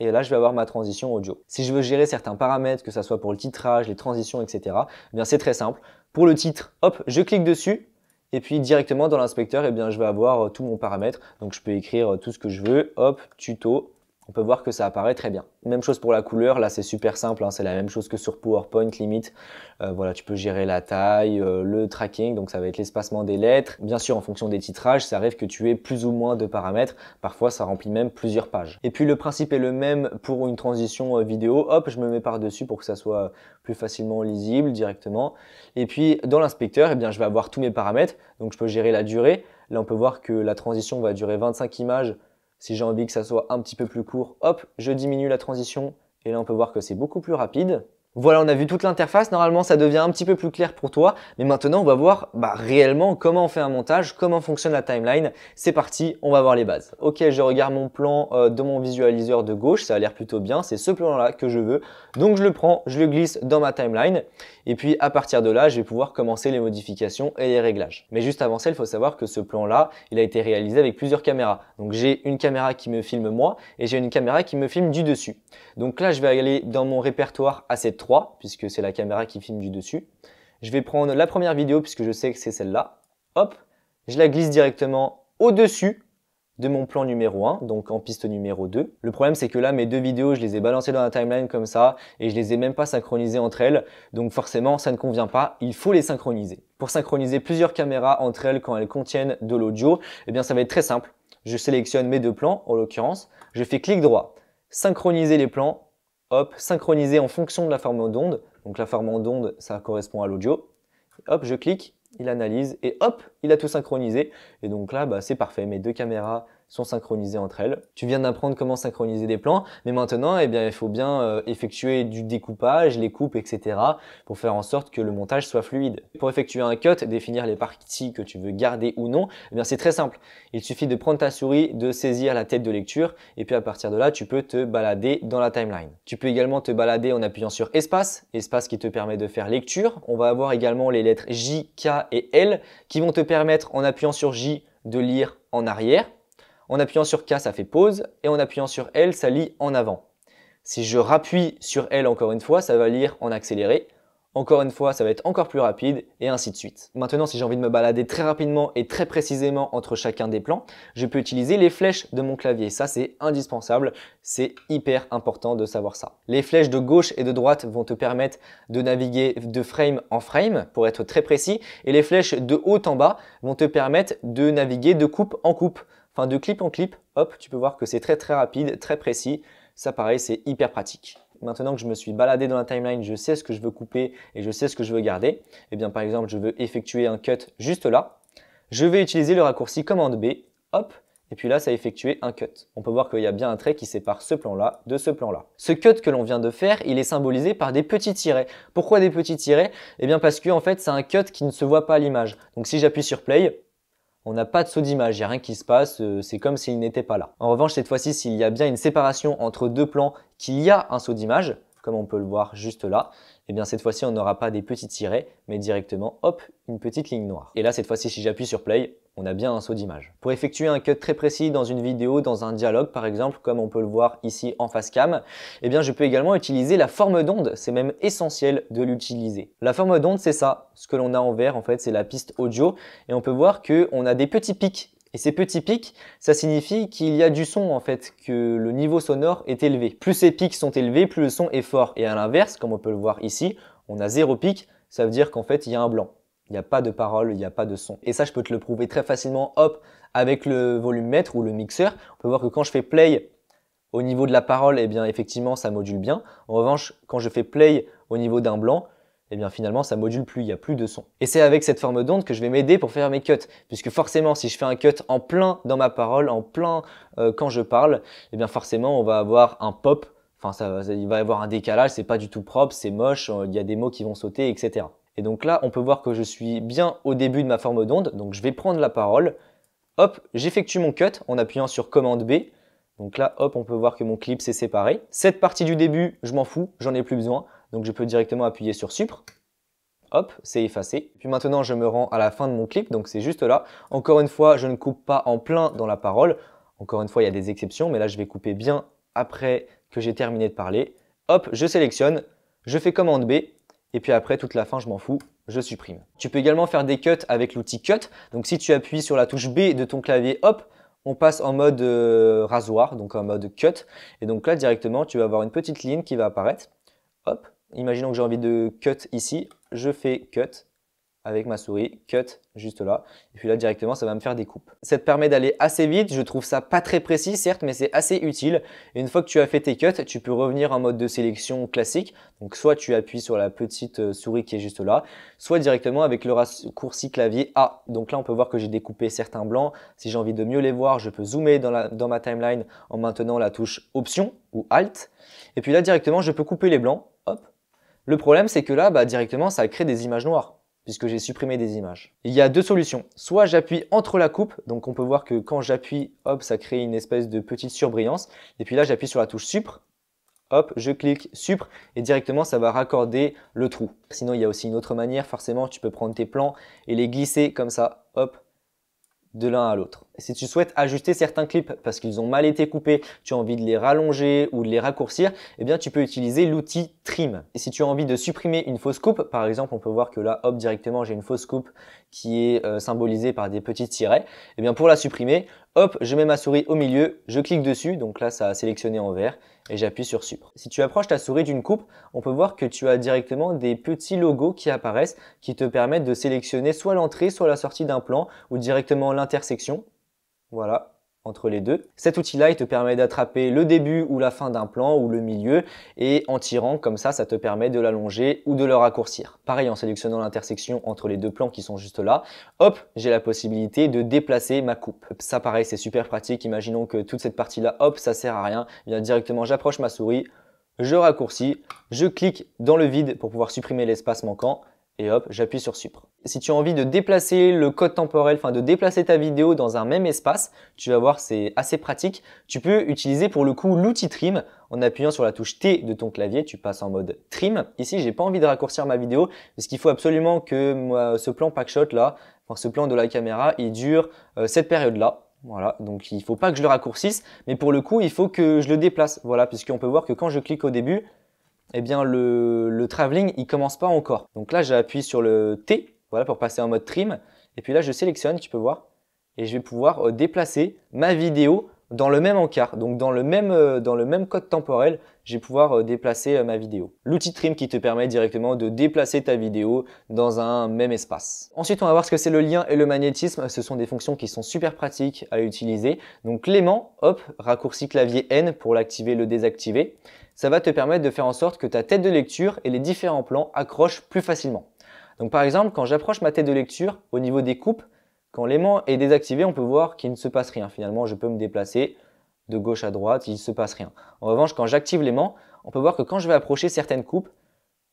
et là je vais avoir ma transition audio. Si je veux gérer certains paramètres, que ce soit pour le titrage, les transitions, etc., eh bien c'est très simple. Pour le titre, hop, je clique dessus, et puis directement dans l'inspecteur, eh bien je vais avoir tout mon paramètre. Donc je peux écrire tout ce que je veux, hop, tuto. On peut voir que ça apparaît très bien. Même chose pour la couleur, là c'est super simple, hein, c'est la même chose que sur PowerPoint limite. Voilà, tu peux gérer la taille, le tracking, donc ça va être l'espacement des lettres. Bien sûr, en fonction des titrages, ça arrive que tu aies plus ou moins de paramètres. Parfois, ça remplit même plusieurs pages. Et puis le principe est le même pour une transition vidéo. Hop, je me mets par-dessus pour que ça soit plus facilement lisible directement. Et puis dans l'inspecteur, eh bien, je vais avoir tous mes paramètres. Donc je peux gérer la durée. Là, on peut voir que la transition va durer 25 images. Si j'ai envie que ça soit un petit peu plus court, hop, je diminue la transition et là on peut voir que c'est beaucoup plus rapide. Voilà, on a vu toute l'interface. Normalement, ça devient un petit peu plus clair pour toi. Mais maintenant, on va voir réellement comment on fait un montage, comment fonctionne la timeline. C'est parti, on va voir les bases. Ok, je regarde mon plan de mon visualiseur de gauche. Ça a l'air plutôt bien. C'est ce plan-là que je veux. Donc, je le prends, je le glisse dans ma timeline. Et puis, à partir de là, je vais pouvoir commencer les modifications et les réglages. Mais juste avant ça, il faut savoir que ce plan-là, il a été réalisé avec plusieurs caméras. Donc, j'ai une caméra qui me filme moi et j'ai une caméra qui me filme du dessus. Donc là, je vais aller dans mon répertoire Asset 3, puisque c'est la caméra qui filme du dessus. Je vais prendre la première vidéo, puisque je sais que c'est celle-là. Hop, je la glisse directement au-dessus de mon plan numéro 1, donc en piste numéro 2. Le problème, c'est que là, mes deux vidéos, je les ai balancées dans la timeline comme ça, et je les ai même pas synchronisées entre elles. Donc forcément, ça ne convient pas, il faut les synchroniser. Pour synchroniser plusieurs caméras entre elles quand elles contiennent de l'audio, eh bien ça va être très simple. Je sélectionne mes deux plans, en l'occurrence, je fais clic droit. Synchroniser les plans, hop, synchroniser en fonction de la forme d'onde. Donc la forme d'onde, ça correspond à l'audio. Hop, je clique, il analyse et hop, il a tout synchronisé. Et donc là, c'est parfait. Mes deux caméras sont synchronisées entre elles. Tu viens d'apprendre comment synchroniser des plans, mais maintenant, eh bien, il faut bien effectuer du découpage, les coupes, etc. pour faire en sorte que le montage soit fluide. Pour effectuer un cut, définir les parties que tu veux garder ou non, eh bien, c'est très simple. Il suffit de prendre ta souris, de saisir la tête de lecture et puis à partir de là, tu peux te balader dans la timeline. Tu peux également te balader en appuyant sur espace, espace qui te permet de faire lecture. On va avoir également les lettres J, K et L qui vont te permettre en appuyant sur J de lire en arrière. En appuyant sur K, ça fait pause et en appuyant sur L, ça lit en avant. Si je rappuie sur L encore une fois, ça va lire en accéléré. Encore une fois, ça va être encore plus rapide et ainsi de suite. Maintenant, si j'ai envie de me balader très rapidement et très précisément entre chacun des plans, je peux utiliser les flèches de mon clavier. Ça, c'est indispensable. C'est hyper important de savoir ça. Les flèches de gauche et de droite vont te permettre de naviguer de frame en frame pour être très précis. Et les flèches de haut en bas vont te permettre de naviguer de coupe en coupe. Enfin, de clip en clip. Hop, tu peux voir que c'est très rapide, très précis. Ça, pareil, c'est hyper pratique. Maintenant que je me suis baladé dans la timeline, je sais ce que je veux couper et je sais ce que je veux garder. Eh bien, par exemple, je veux effectuer un cut juste là. Je vais utiliser le raccourci commande B, hop, et puis là, ça a effectué un cut. On peut voir qu'il y a bien un trait qui sépare ce plan-là de ce plan-là. Ce cut que l'on vient de faire, il est symbolisé par des petits tirets. Pourquoi des petits tirets? Eh bien, parce que en fait, c'est un cut qui ne se voit pas à l'image. Donc, si j'appuie sur play, on n'a pas de saut d'image, il n'y a rien qui se passe, c'est comme s'il n'était pas là. En revanche, cette fois-ci, s'il y a bien une séparation entre deux plans, qu'il y a un saut d'image, comme on peut le voir juste là, eh bien cette fois-ci, on n'aura pas des petits tirets, mais directement, hop, une petite ligne noire. Et là, cette fois-ci, si j'appuie sur play, on a bien un saut d'image. Pour effectuer un cut très précis dans une vidéo, dans un dialogue par exemple, comme on peut le voir ici en face cam, eh bien je peux également utiliser la forme d'onde. C'est même essentiel de l'utiliser. La forme d'onde, c'est ça. Ce que l'on a en vert, en fait, c'est la piste audio. Et on peut voir qu'on a des petits pics. Et ces petits pics, ça signifie qu'il y a du son en fait, que le niveau sonore est élevé. Plus ces pics sont élevés, plus le son est fort. Et à l'inverse, comme on peut le voir ici, on a 0 pic, ça veut dire qu'en fait, il y a un blanc. Il n'y a pas de parole, il n'y a pas de son. Et ça, je peux te le prouver très facilement, hop, avec le volumètre ou le mixeur. On peut voir que quand je fais play au niveau de la parole, eh bien effectivement, ça module bien. En revanche, quand je fais play au niveau d'un blanc, eh bien finalement, ça module plus, il n'y a plus de son. Et c'est avec cette forme d'onde que je vais m'aider pour faire mes cuts. Puisque forcément, si je fais un cut en plein dans ma parole, en plein quand je parle, eh bien forcément, on va avoir un pop. Enfin, il va y avoir un décalage, c'est pas du tout propre, c'est moche, il y a des mots qui vont sauter, etc. Et donc là, on peut voir que je suis bien au début de ma forme d'onde. Donc je vais prendre la parole. Hop, j'effectue mon cut en appuyant sur commande B. Donc là, hop, on peut voir que mon clip s'est séparé. Cette partie du début, je m'en fous, j'en ai plus besoin. Donc je peux directement appuyer sur Supr. Hop, c'est effacé. Puis maintenant, je me rends à la fin de mon clip. Donc c'est juste là. Encore une fois, je ne coupe pas en plein dans la parole. Encore une fois, il y a des exceptions. Mais là, je vais couper bien après que j'ai terminé de parler. Hop, je sélectionne. Je fais commande B. Et puis après, toute la fin, je m'en fous, je supprime. Tu peux également faire des cuts avec l'outil Cut. Donc si tu appuies sur la touche B de ton clavier, hop, On passe en mode rasoir, donc en mode cut. Et donc là, directement, tu vas avoir une petite ligne qui va apparaître. Hop, imaginons que j'ai envie de cut ici. Je fais cut avec ma souris, cut juste là. Et puis là, directement, ça va me faire des coupes. Ça te permet d'aller assez vite. Je trouve ça pas très précis, certes, mais c'est assez utile. Et une fois que tu as fait tes cuts, tu peux revenir en mode de sélection classique. Donc, soit tu appuies sur la petite souris qui est juste là, soit directement avec le raccourci clavier A. Donc là, on peut voir que j'ai découpé certains blancs. Si j'ai envie de mieux les voir, je peux zoomer dans ma timeline en maintenant la touche Option ou Alt. Et puis là, directement, je peux couper les blancs. Hop. Le problème, c'est que là, directement, ça crée des images noires, puisque j'ai supprimé des images. Il y a deux solutions. Soit j'appuie entre la coupe, donc on peut voir que quand j'appuie, hop, ça crée une espèce de petite surbrillance. Et puis là, j'appuie sur la touche Supr, hop, je clique Supr et directement, ça va raccorder le trou. Sinon, il y a aussi une autre manière, forcément, tu peux prendre tes plans et les glisser comme ça, hop, de l'un à l'autre. Si tu souhaites ajuster certains clips parce qu'ils ont mal été coupés, tu as envie de les rallonger ou de les raccourcir, eh bien tu peux utiliser l'outil Trim. Et si tu as envie de supprimer une fausse coupe, par exemple, on peut voir que là, hop, directement, j'ai une fausse coupe qui est symbolisée par des petits tirets. Eh bien pour la supprimer, hop, je mets ma souris au milieu, je clique dessus, donc là, ça a sélectionné en vert et j'appuie sur Supr. Si tu approches ta souris d'une coupe, on peut voir que tu as directement des petits logos qui apparaissent qui te permettent de sélectionner soit l'entrée, soit la sortie d'un plan ou directement l'intersection. Voilà, entre les deux. Cet outil-là, il te permet d'attraper le début ou la fin d'un plan ou le milieu et en tirant comme ça te permet de l'allonger ou de le raccourcir. Pareil, en sélectionnant l'intersection entre les deux plans qui sont juste là, hop, j'ai la possibilité de déplacer ma coupe. Ça pareil, c'est super pratique. Imaginons que toute cette partie-là, hop, ça sert à rien. Bien directement, j'approche ma souris, je raccourcis, je clique dans le vide pour pouvoir supprimer l'espace manquant. Et hop, j'appuie sur Supr. Si tu as envie de déplacer le code temporel, enfin de déplacer ta vidéo dans un même espace, tu vas voir, c'est assez pratique. Tu peux utiliser pour le coup l'outil Trim en appuyant sur la touche T de ton clavier. Tu passes en mode Trim. Ici, j'ai pas envie de raccourcir ma vidéo parce qu'il faut absolument que moi, ce plan Packshot là, enfin ce plan de la caméra, il dure cette période-là. Voilà, donc il faut pas que je le raccourcisse, mais pour le coup, il faut que je le déplace. Voilà, puisqu'on peut voir que quand je clique au début, eh bien le travelling, il commence pas encore. Donc là, j'appuie sur le T, voilà, pour passer en mode trim. Et puis là, je sélectionne, tu peux voir, et je vais pouvoir déplacer ma vidéo dans le même encart. Donc dans le même code temporel, je vais pouvoir déplacer ma vidéo. L'outil Trim qui te permet directement de déplacer ta vidéo dans un même espace. Ensuite, on va voir ce que c'est le lien et le magnétisme. Ce sont des fonctions qui sont super pratiques à utiliser. Donc l'aimant, hop, raccourci clavier N pour l'activer, le désactiver. Ça va te permettre de faire en sorte que ta tête de lecture et les différents plans accrochent plus facilement. Donc par exemple, quand j'approche ma tête de lecture au niveau des coupes, quand l'aimant est désactivé, on peut voir qu'il ne se passe rien. Finalement, je peux me déplacer de gauche à droite, il ne se passe rien. En revanche, quand j'active l'aimant, on peut voir que quand je vais approcher certaines coupes,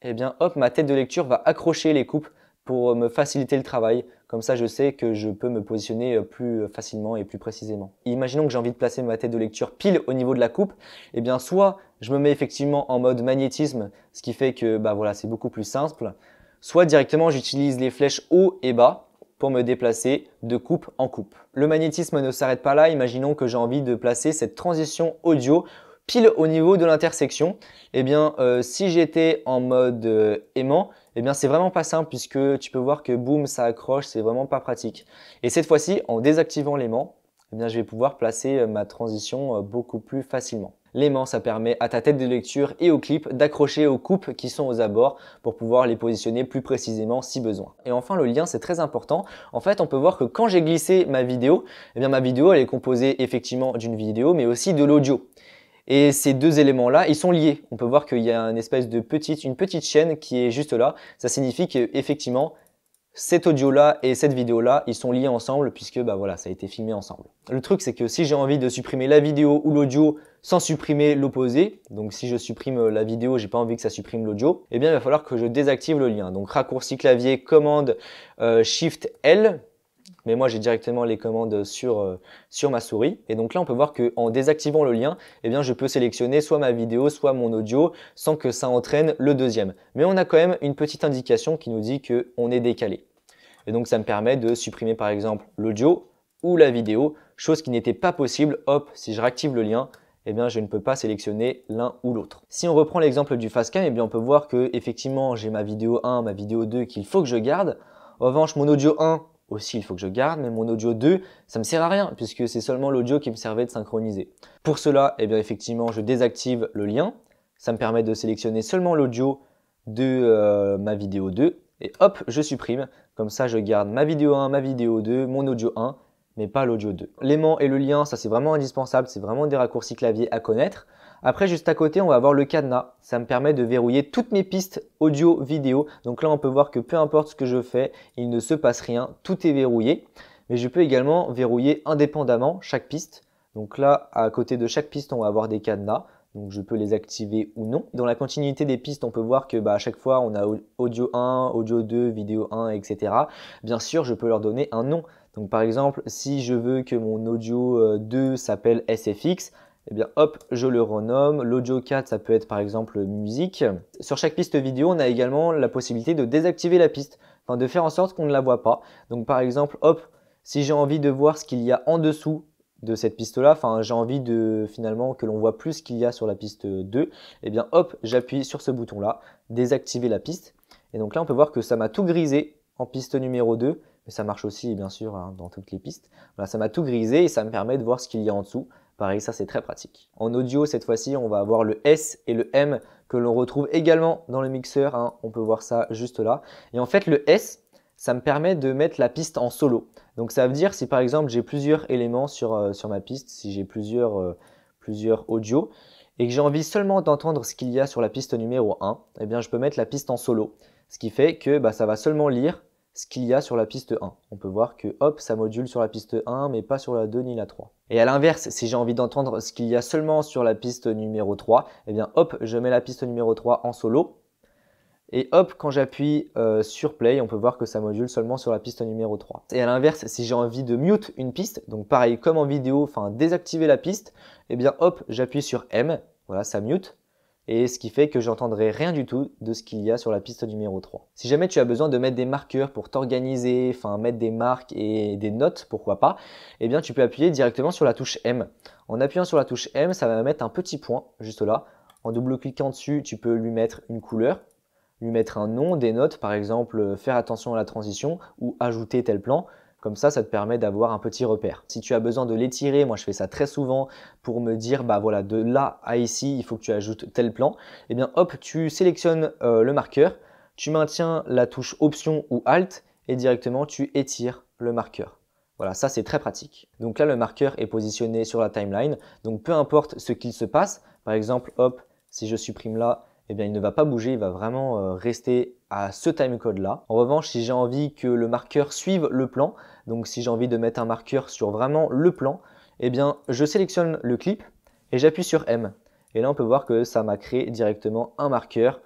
eh bien hop, ma tête de lecture va accrocher les coupes pour me faciliter le travail. Comme ça, je sais que je peux me positionner plus facilement et plus précisément. Et imaginons que j'ai envie de placer ma tête de lecture pile au niveau de la coupe. Eh bien, soit je me mets effectivement en mode magnétisme, ce qui fait que voilà, c'est beaucoup plus simple. Soit directement, j'utilise les flèches haut et bas pour me déplacer de coupe en coupe. Le magnétisme ne s'arrête pas là. Imaginons que j'ai envie de placer cette transition audio pile au niveau de l'intersection. Eh bien, si j'étais en mode aimant, eh bien, c'est vraiment pas simple puisque tu peux voir que boum, ça accroche, c'est vraiment pas pratique. Et cette fois-ci, en désactivant l'aimant, eh bien, je vais pouvoir placer ma transition beaucoup plus facilement. L'aimant, ça permet à ta tête de lecture et au clip d'accrocher aux coupes qui sont aux abords pour pouvoir les positionner plus précisément si besoin. Et enfin, le lien, c'est très important. En fait, on peut voir que quand j'ai glissé ma vidéo, eh bien, ma vidéo, elle est composée effectivement d'une vidéo, mais aussi de l'audio. Et ces deux éléments-là, ils sont liés. On peut voir qu'il y a une espèce de une petite chaîne qui est juste là. Ça signifie qu'effectivement, cet audio-là et cette vidéo-là, ils sont liés ensemble puisque voilà, ça a été filmé ensemble. Le truc, c'est que si j'ai envie de supprimer la vidéo ou l'audio sans supprimer l'opposé, donc si je supprime la vidéo, j'ai pas envie que ça supprime l'audio, eh bien, il va falloir que je désactive le lien. Donc, raccourci clavier, commande Shift L. Mais moi, j'ai directement les commandes sur ma souris. Et donc là, on peut voir qu'en désactivant le lien, eh bien, je peux sélectionner soit ma vidéo, soit mon audio sans que ça entraîne le deuxième. Mais on a quand même une petite indication qui nous dit qu'on est décalé. Et donc, ça me permet de supprimer par exemple l'audio ou la vidéo, chose qui n'était pas possible. Hop, si je réactive le lien, eh bien, je ne peux pas sélectionner l'un ou l'autre. Si on reprend l'exemple du Facecam, eh bien, on peut voir que effectivement, j'ai ma vidéo 1, ma vidéo 2 qu'il faut que je garde. En revanche, mon audio 1, aussi il faut que je garde, mais mon audio 2, ça me sert à rien puisque c'est seulement l'audio qui me servait de synchroniser. Pour cela, eh bien effectivement, je désactive le lien. Ça me permet de sélectionner seulement l'audio de ma vidéo 2 et hop, je supprime. Comme ça, je garde ma vidéo 1, ma vidéo 2, mon audio 1, mais pas l'audio 2. L'aimant et le lien, ça c'est vraiment indispensable, c'est vraiment des raccourcis clavier à connaître. Après, juste à côté, on va avoir le cadenas. Ça me permet de verrouiller toutes mes pistes audio, vidéo. Donc là, on peut voir que peu importe ce que je fais, il ne se passe rien, tout est verrouillé. Mais je peux également verrouiller indépendamment chaque piste. Donc là, à côté de chaque piste, on va avoir des cadenas. Donc je peux les activer ou non. Dans la continuité des pistes, on peut voir que à chaque fois, on a audio 1, audio 2, vidéo 1, etc. Bien sûr, je peux leur donner un nom. Donc par exemple, si je veux que mon audio 2 s'appelle SFX, eh bien hop, je le renomme. L'audio 4, ça peut être par exemple musique. Sur chaque piste vidéo, on a également la possibilité de désactiver la piste, enfin de faire en sorte qu'on ne la voit pas. Donc par exemple, hop, si j'ai envie de voir ce qu'il y a en dessous de cette piste-là, enfin j'ai envie de finalement que l'on voit plus ce qu'il y a sur la piste 2, eh bien hop, j'appuie sur ce bouton-là, désactiver la piste. Et donc là, on peut voir que ça m'a tout grisé en piste numéro 2, mais ça marche aussi bien sûr hein, dans toutes les pistes. Voilà, ça m'a tout grisé et ça me permet de voir ce qu'il y a en dessous. Pareil, ça c'est très pratique. En audio, cette fois-ci, on va avoir le S et le M que l'on retrouve également dans le mixeur. Hein. On peut voir ça juste là. Et en fait, le S, ça me permet de mettre la piste en solo. Donc ça veut dire si par exemple j'ai plusieurs éléments sur ma piste, si j'ai plusieurs audios et que j'ai envie seulement d'entendre ce qu'il y a sur la piste numéro 1, eh bien je peux mettre la piste en solo. Ce qui fait que ça va seulement lire ce qu'il y a sur la piste 1. On peut voir que hop, ça module sur la piste 1 mais pas sur la 2 ni la 3. Et à l'inverse, si j'ai envie d'entendre ce qu'il y a seulement sur la piste numéro 3, eh bien hop, je mets la piste numéro 3 en solo. Et hop, quand j'appuie sur play, on peut voir que ça module seulement sur la piste numéro 3. Et à l'inverse, si j'ai envie de mute une piste, donc pareil comme en vidéo, enfin désactiver la piste, eh bien hop, j'appuie sur M, voilà, ça mute. Et ce qui fait que j'entendrai rien du tout de ce qu'il y a sur la piste numéro 3. Si jamais tu as besoin de mettre des marqueurs pour t'organiser, enfin mettre des marques et des notes, pourquoi pas, eh bien tu peux appuyer directement sur la touche M. En appuyant sur la touche M, ça va mettre un petit point juste là. En double-cliquant dessus, tu peux lui mettre une couleur, lui mettre un nom, des notes, par exemple faire attention à la transition ou ajouter tel plan. Comme ça te permet d'avoir un petit repère. Si tu as besoin de l'étirer, moi je fais ça très souvent pour me dire voilà, de là à ici, il faut que tu ajoutes tel plan. Et bien hop, tu sélectionnes le marqueur, tu maintiens la touche Option ou Alt et directement tu étires le marqueur. Voilà, ça c'est très pratique. Donc là, le marqueur est positionné sur la timeline. Donc peu importe ce qu'il se passe, par exemple, hop, si je supprime là, eh bien, il ne va pas bouger, il va vraiment rester à ce timecode là. En revanche, si j'ai envie que le marqueur suive le plan, donc si j'ai envie de mettre un marqueur sur vraiment le plan, eh bien, je sélectionne le clip et j'appuie sur M. Et là, on peut voir que ça m'a créé directement un marqueur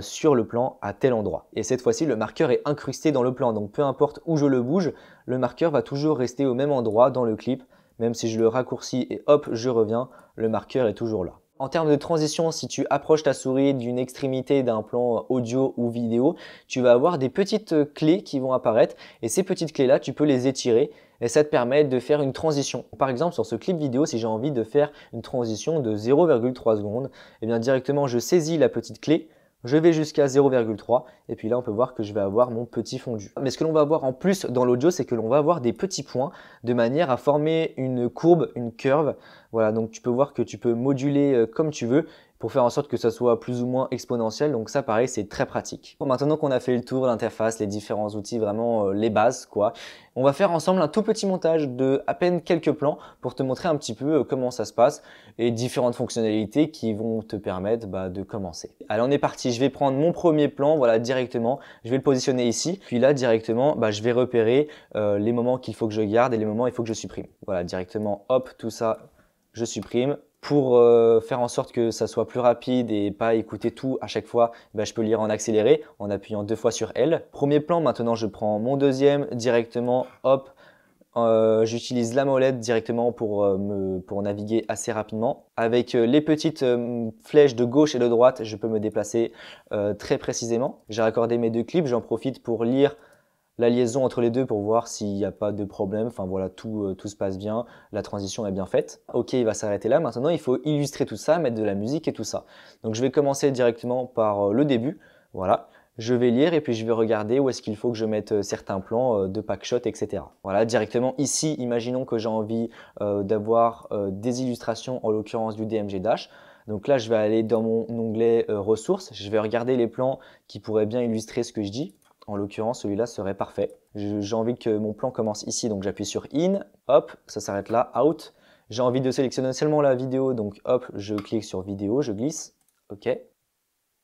sur le plan à tel endroit. Et cette fois-ci, le marqueur est incrusté dans le plan. Donc, peu importe où je le bouge, le marqueur va toujours rester au même endroit dans le clip. Même si je le raccourcis et hop, je reviens, le marqueur est toujours là. En termes de transition, si tu approches ta souris d'une extrémité d'un plan audio ou vidéo, tu vas avoir des petites clés qui vont apparaître et ces petites clés-là, tu peux les étirer et ça te permet de faire une transition. Par exemple, sur ce clip vidéo, si j'ai envie de faire une transition de 0,3 secondes, eh bien directement, je saisis la petite clé, je vais jusqu'à 0,3 et puis là on peut voir que je vais avoir mon petit fondu. Mais ce que l'on va avoir en plus dans l'audio, c'est que l'on va avoir des petits points de manière à former une courbe, une curve. Voilà, donc tu peux voir que tu peux moduler comme tu veux pour faire en sorte que ça soit plus ou moins exponentiel. Donc ça pareil, c'est très pratique. Bon, maintenant qu'on a fait le tour, l'interface, les différents outils, vraiment les bases quoi, on va faire ensemble un tout petit montage de à peine quelques plans pour te montrer un petit peu comment ça se passe et différentes fonctionnalités qui vont te permettre de commencer. Allez, on est parti. Je vais prendre mon premier plan, voilà, directement. Je vais le positionner ici. Puis là, directement, je vais repérer les moments qu'il faut que je garde et les moments il faut que je supprime. Voilà, directement, hop, tout ça, je supprime. Pour faire en sorte que ça soit plus rapide et pas écouter tout à chaque fois, je peux lire en accéléré en appuyant 2 fois sur L. Premier plan, maintenant je prends mon deuxième directement, hop, j'utilise la molette directement pour naviguer assez rapidement. Avec les petites flèches de gauche et de droite, je peux me déplacer très précisément. J'ai raccordé mes 2 clips, j'en profite pour lire la liaison entre les deux pour voir s'il n'y a pas de problème. Enfin voilà, tout se passe bien, la transition est bien faite. Ok, il va s'arrêter là. Maintenant, il faut illustrer tout ça, mettre de la musique et tout ça. Donc je vais commencer directement par le début. Voilà, je vais lire et puis je vais regarder où est-ce qu'il faut que je mette certains plans de packshot, etc. Voilà, directement ici, imaginons que j'ai envie d'avoir des illustrations, en l'occurrence du DMG Dash. Donc là, je vais aller dans mon onglet ressources, je vais regarder les plans qui pourraient bien illustrer ce que je dis. En l'occurrence, celui-là serait parfait. J'ai envie que mon plan commence ici, donc j'appuie sur In, hop, ça s'arrête là, Out. J'ai envie de sélectionner seulement la vidéo, donc hop, je clique sur vidéo, je glisse, ok,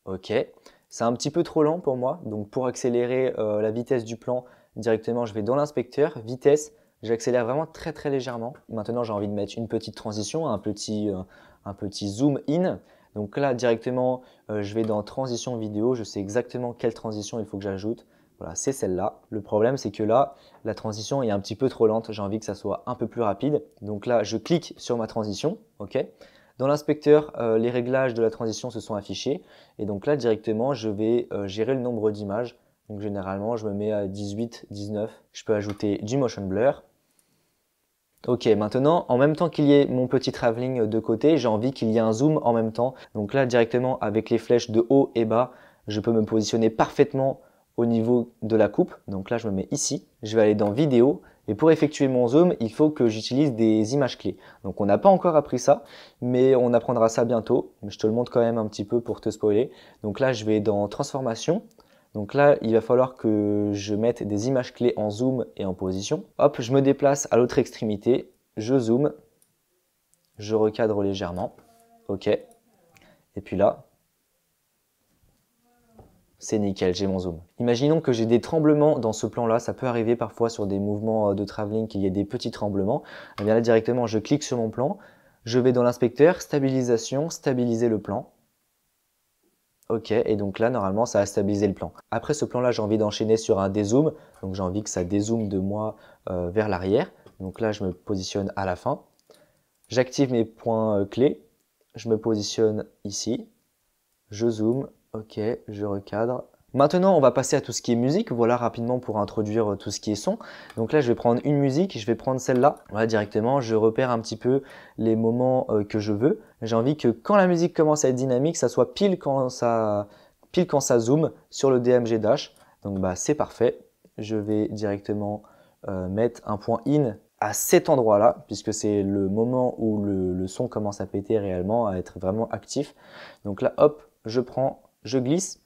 ok. C'est un petit peu trop lent pour moi, donc pour accélérer la vitesse du plan, directement je vais dans l'inspecteur, vitesse, j'accélère vraiment très très légèrement. Maintenant j'ai envie de mettre une petite transition, un petit zoom in. Donc là directement je vais dans transition vidéo, je sais exactement quelle transition il faut que j'ajoute. Voilà, c'est celle-là. Le problème, c'est que là, la transition est un petit peu trop lente. J'ai envie que ça soit un peu plus rapide. Donc là, je clique sur ma transition. OK. Dans l'inspecteur, les réglages de la transition se sont affichés. Et donc là, directement, je vais gérer le nombre d'images. Donc généralement, je me mets à 18, 19. Je peux ajouter du motion blur. Ok, maintenant, en même temps qu'il y ait mon petit travelling de côté, j'ai envie qu'il y ait un zoom en même temps. Donc là, directement, avec les flèches de haut et bas, je peux me positionner parfaitement au niveau de la coupe. Donc là, je me mets ici. Je vais aller dans vidéo. Et pour effectuer mon zoom, il faut que j'utilise des images clés. Donc on n'a pas encore appris ça, mais on apprendra ça bientôt. Je te le montre quand même un petit peu pour te spoiler. Donc là, je vais dans transformation. Donc là, il va falloir que je mette des images clés en zoom et en position. Hop, je me déplace à l'autre extrémité. Je zoome. Je recadre légèrement. OK. Et puis là, c'est nickel, j'ai mon zoom. Imaginons que j'ai des tremblements dans ce plan-là. Ça peut arriver parfois sur des mouvements de travelling qu'il y ait des petits tremblements. Et bien là, directement, je clique sur mon plan. Je vais dans l'inspecteur, stabilisation, stabiliser le plan. Ok, et donc là, normalement, ça a stabilisé le plan. Après ce plan-là, j'ai envie d'enchaîner sur un dézoom. Donc j'ai envie que ça dézoome de moi vers l'arrière. Donc là, je me positionne à la fin. J'active mes points clés. Je me positionne ici. Je zoome. Ok, je recadre. Maintenant, on va passer à tout ce qui est musique. Voilà rapidement pour introduire tout ce qui est son. Donc là, je vais prendre une musique. Je vais prendre celle-là. Voilà, directement, je repère un petit peu les moments que je veux. J'ai envie que quand la musique commence à être dynamique, ça soit pile quand ça zoome sur le DMG Dash. Donc bah, c'est parfait. Je vais directement mettre un point in à cet endroit-là, puisque c'est le moment où le son commence à péter réellement, à être vraiment actif. Donc là, hop, je prends, je glisse.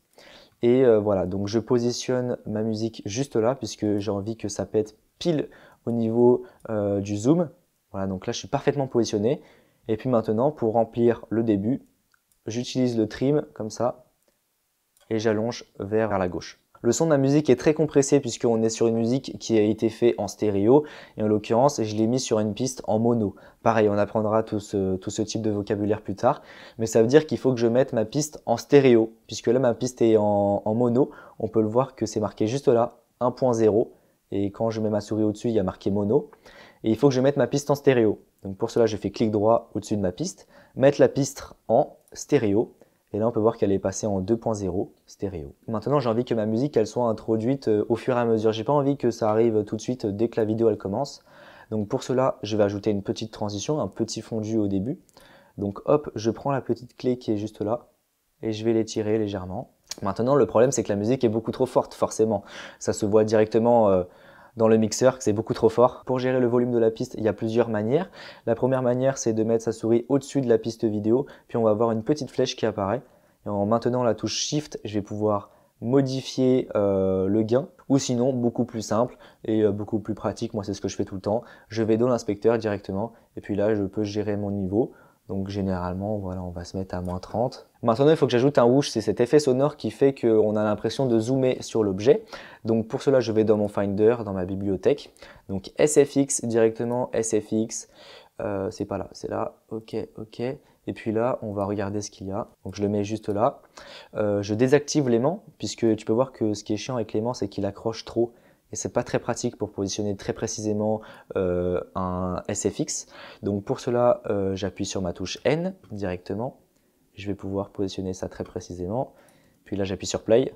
Et voilà, donc je positionne ma musique juste là, puisque j'ai envie que ça pète pile au niveau du zoom. Voilà, donc là, je suis parfaitement positionné. Et puis maintenant, pour remplir le début, j'utilise le trim comme ça et j'allonge vers la gauche. Le son de ma musique est très compressé puisqu'on est sur une musique qui a été faite en stéréo et en l'occurrence, je l'ai mis sur une piste en mono. Pareil, on apprendra tout ce type de vocabulaire plus tard, mais ça veut dire qu'il faut que je mette ma piste en stéréo puisque là, ma piste est en mono. On peut le voir que c'est marqué juste là, 1.0 et quand je mets ma souris au-dessus, il y a marqué mono. Et il faut que je mette ma piste en stéréo. Donc pour cela, je fais clic droit au-dessus de ma piste, mettre la piste en stéréo. Et là, on peut voir qu'elle est passée en 2.0 stéréo. Maintenant, j'ai envie que ma musique elle soit introduite au fur et à mesure. J'ai pas envie que ça arrive tout de suite dès que la vidéo elle commence. Donc pour cela, je vais ajouter une petite transition, un petit fondu au début. Donc hop, je prends la petite clé qui est juste là et je vais l'étirer légèrement. Maintenant, le problème, c'est que la musique est beaucoup trop forte, forcément. Ça se voit directement dans le mixeur, que c'est beaucoup trop fort. Pour gérer le volume de la piste, il y a plusieurs manières. La première manière, c'est de mettre sa souris au-dessus de la piste vidéo, puis on va avoir une petite flèche qui apparaît. Et en maintenant la touche Shift, je vais pouvoir modifier le gain, ou sinon, beaucoup plus simple et beaucoup plus pratique, moi c'est ce que je fais tout le temps, je vais dans l'inspecteur directement, et puis là, je peux gérer mon niveau. Donc généralement, voilà, on va se mettre à -30. Maintenant, il faut que j'ajoute un whoosh, c'est cet effet sonore qui fait qu'on a l'impression de zoomer sur l'objet. Donc pour cela, je vais dans mon Finder, dans ma bibliothèque. Donc SFX directement, SFX, c'est pas là, c'est là, ok, ok. Et puis là, on va regarder ce qu'il y a. Donc je le mets juste là. Je désactive l'aimant, puisque tu peux voir que ce qui est chiant avec l'aimant, c'est qu'il accroche trop. Et c'est pas très pratique pour positionner très précisément un SFX. Donc pour cela, j'appuie sur ma touche N directement. Je vais pouvoir positionner ça très précisément. Puis là, j'appuie sur Play.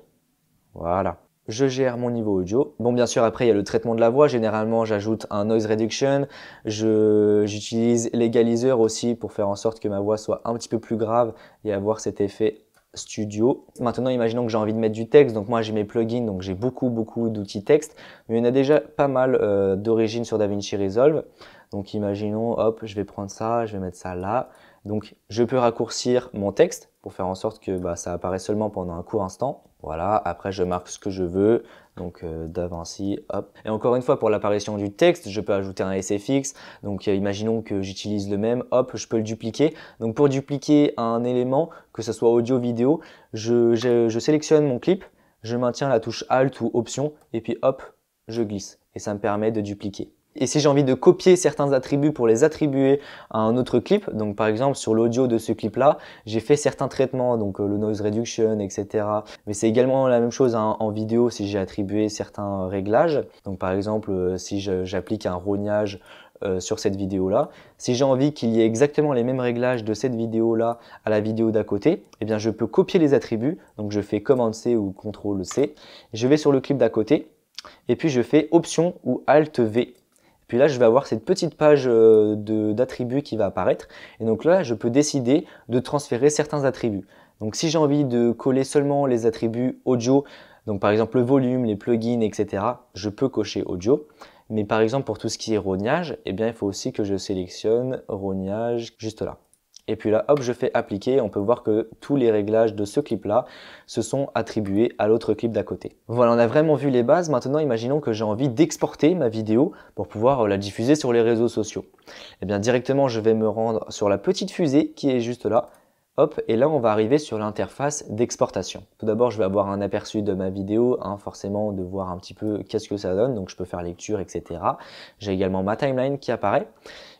Voilà. Je gère mon niveau audio. Bon, bien sûr, après, il y a le traitement de la voix. Généralement, j'ajoute un noise reduction. J'utilise l'égaliseur aussi pour faire en sorte que ma voix soit un petit peu plus grave et avoir cet effet Studio. Maintenant, imaginons que j'ai envie de mettre du texte. Donc moi, j'ai mes plugins, donc j'ai beaucoup d'outils texte. Mais il y en a déjà pas mal d'origine sur DaVinci Resolve. Donc imaginons, hop, je vais prendre ça, je vais mettre ça là. Donc je peux raccourcir mon texte pour faire en sorte que ça apparaît seulement pendant un court instant. Voilà, après je marque ce que je veux, donc DaVinci, hop. Et encore une fois, pour l'apparition du texte, je peux ajouter un SFX. Donc imaginons que j'utilise le même, hop, je peux le dupliquer. Donc pour dupliquer un élément, que ce soit audio, vidéo, je sélectionne mon clip, je maintiens la touche Alt ou Option, et puis hop, je glisse. Et ça me permet de dupliquer. Et si j'ai envie de copier certains attributs pour les attribuer à un autre clip, donc par exemple sur l'audio de ce clip-là, j'ai fait certains traitements, donc le noise reduction, etc. Mais c'est également la même chose en vidéo si j'ai attribué certains réglages. Donc par exemple, si j'applique un rognage sur cette vidéo-là, si j'ai envie qu'il y ait exactement les mêmes réglages de cette vidéo-là à la vidéo d'à côté, eh bien je peux copier les attributs. Donc je fais Command C ou Ctrl C, je vais sur le clip d'à côté, et puis je fais Option ou Alt V. Puis là, je vais avoir cette petite page d'attributs qui va apparaître. Et donc là, je peux décider de transférer certains attributs. Donc si j'ai envie de coller seulement les attributs audio, donc par exemple le volume, les plugins, etc., je peux cocher audio. Mais par exemple, pour tout ce qui est rognage, eh bien, il faut aussi que je sélectionne rognage juste là. Et puis là, hop, je fais appliquer. On peut voir que tous les réglages de ce clip-là se sont attribués à l'autre clip d'à côté. Voilà, on a vraiment vu les bases. Maintenant, imaginons que j'ai envie d'exporter ma vidéo pour pouvoir la diffuser sur les réseaux sociaux. Eh bien, directement, je vais me rendre sur la petite fusée qui est juste là. Hop, et là, on va arriver sur l'interface d'exportation. Tout d'abord, je vais avoir un aperçu de ma vidéo, forcément de voir un petit peu qu'est-ce que ça donne. Donc, je peux faire lecture, etc. J'ai également ma timeline qui apparaît.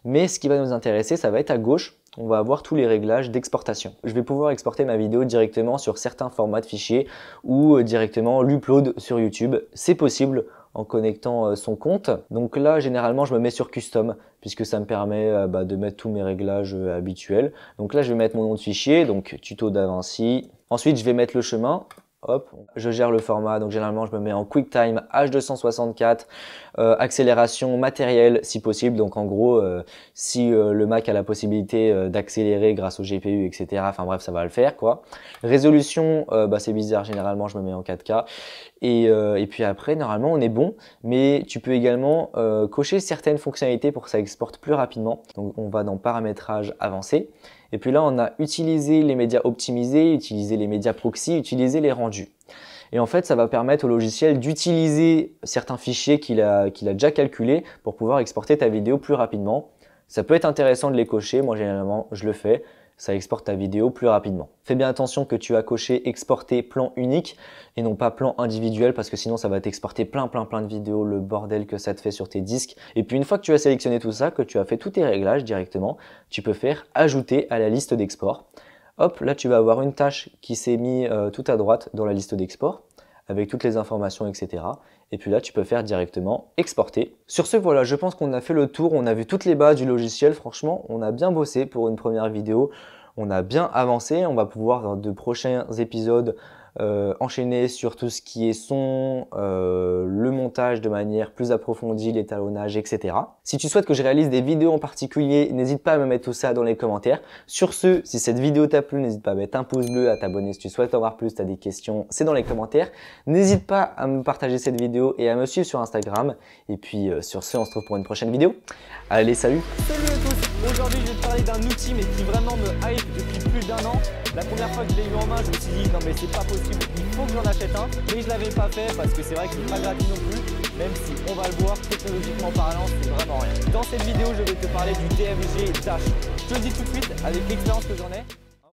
Mais ce qui va nous intéresser, ça va être à gauche. On va avoir tous les réglages d'exportation. Je vais pouvoir exporter ma vidéo directement sur certains formats de fichiers ou directement l'upload sur YouTube. C'est possible en connectant son compte. Donc là, généralement, je me mets sur Custom puisque ça me permet de mettre tous mes réglages habituels. Donc là, je vais mettre mon nom de fichier, donc tuto DaVinci. Ensuite, je vais mettre le chemin. Hop, je gère le format, donc généralement je me mets en QuickTime H264, accélération matérielle si possible, donc en gros si le Mac a la possibilité d'accélérer grâce au GPU, etc. Enfin bref, ça va le faire quoi. Résolution, c'est bizarre, généralement je me mets en 4K. Et puis après, normalement on est bon, mais tu peux également cocher certaines fonctionnalités pour que ça exporte plus rapidement. Donc on va dans paramétrage avancé. Et puis là, on a utilisé les médias optimisés, utilisé les médias proxy, utilisé les rendus. Et en fait, ça va permettre au logiciel d'utiliser certains fichiers qu'il a déjà calculés pour pouvoir exporter ta vidéo plus rapidement. Ça peut être intéressant de les cocher. Moi, généralement, je le fais. Ça exporte ta vidéo plus rapidement. Fais bien attention que tu as coché exporter plan unique et non pas plan individuel parce que sinon ça va t'exporter plein de vidéos, le bordel que ça te fait sur tes disques. Et puis une fois que tu as sélectionné tout ça, que tu as fait tous tes réglages directement, tu peux faire ajouter à la liste d'export. Hop, là tu vas avoir une tâche qui s'est mise tout à droite dans la liste d'export avec toutes les informations, etc. Et puis là, tu peux faire directement exporter. Sur ce, voilà, je pense qu'on a fait le tour. On a vu toutes les bases du logiciel. Franchement, on a bien bossé pour une première vidéo. On a bien avancé. On va pouvoir, dans de prochains épisodes, enchaîner sur tout ce qui est son, le montage de manière plus approfondie, l'étalonnage, etc. Si tu souhaites que je réalise des vidéos en particulier, n'hésite pas à me mettre tout ça dans les commentaires. Sur ce, si cette vidéo t'a plu, n'hésite pas à mettre un pouce bleu, à t'abonner si tu souhaites en voir plus, tu as des questions, c'est dans les commentaires. N'hésite pas à me partager cette vidéo et à me suivre sur Instagram. Et puis sur ce, on se retrouve pour une prochaine vidéo. Allez, salut! Salut à tous! Aujourd'hui, je vais te parler d'un outil mais qui vraiment me hype depuis plus d'1 an. La première fois que je l'ai eu en main, je me suis dit non mais c'est pas possible, il faut que j'en achète un. Mais je l'avais pas fait parce que c'est vrai que c'est pas gratuit non plus. Même si on va le voir, technologiquement parlant, c'est vraiment rien. Dans cette vidéo, je vais te parler du DFG Dash. Je te le dis tout de suite avec l'expérience que j'en ai.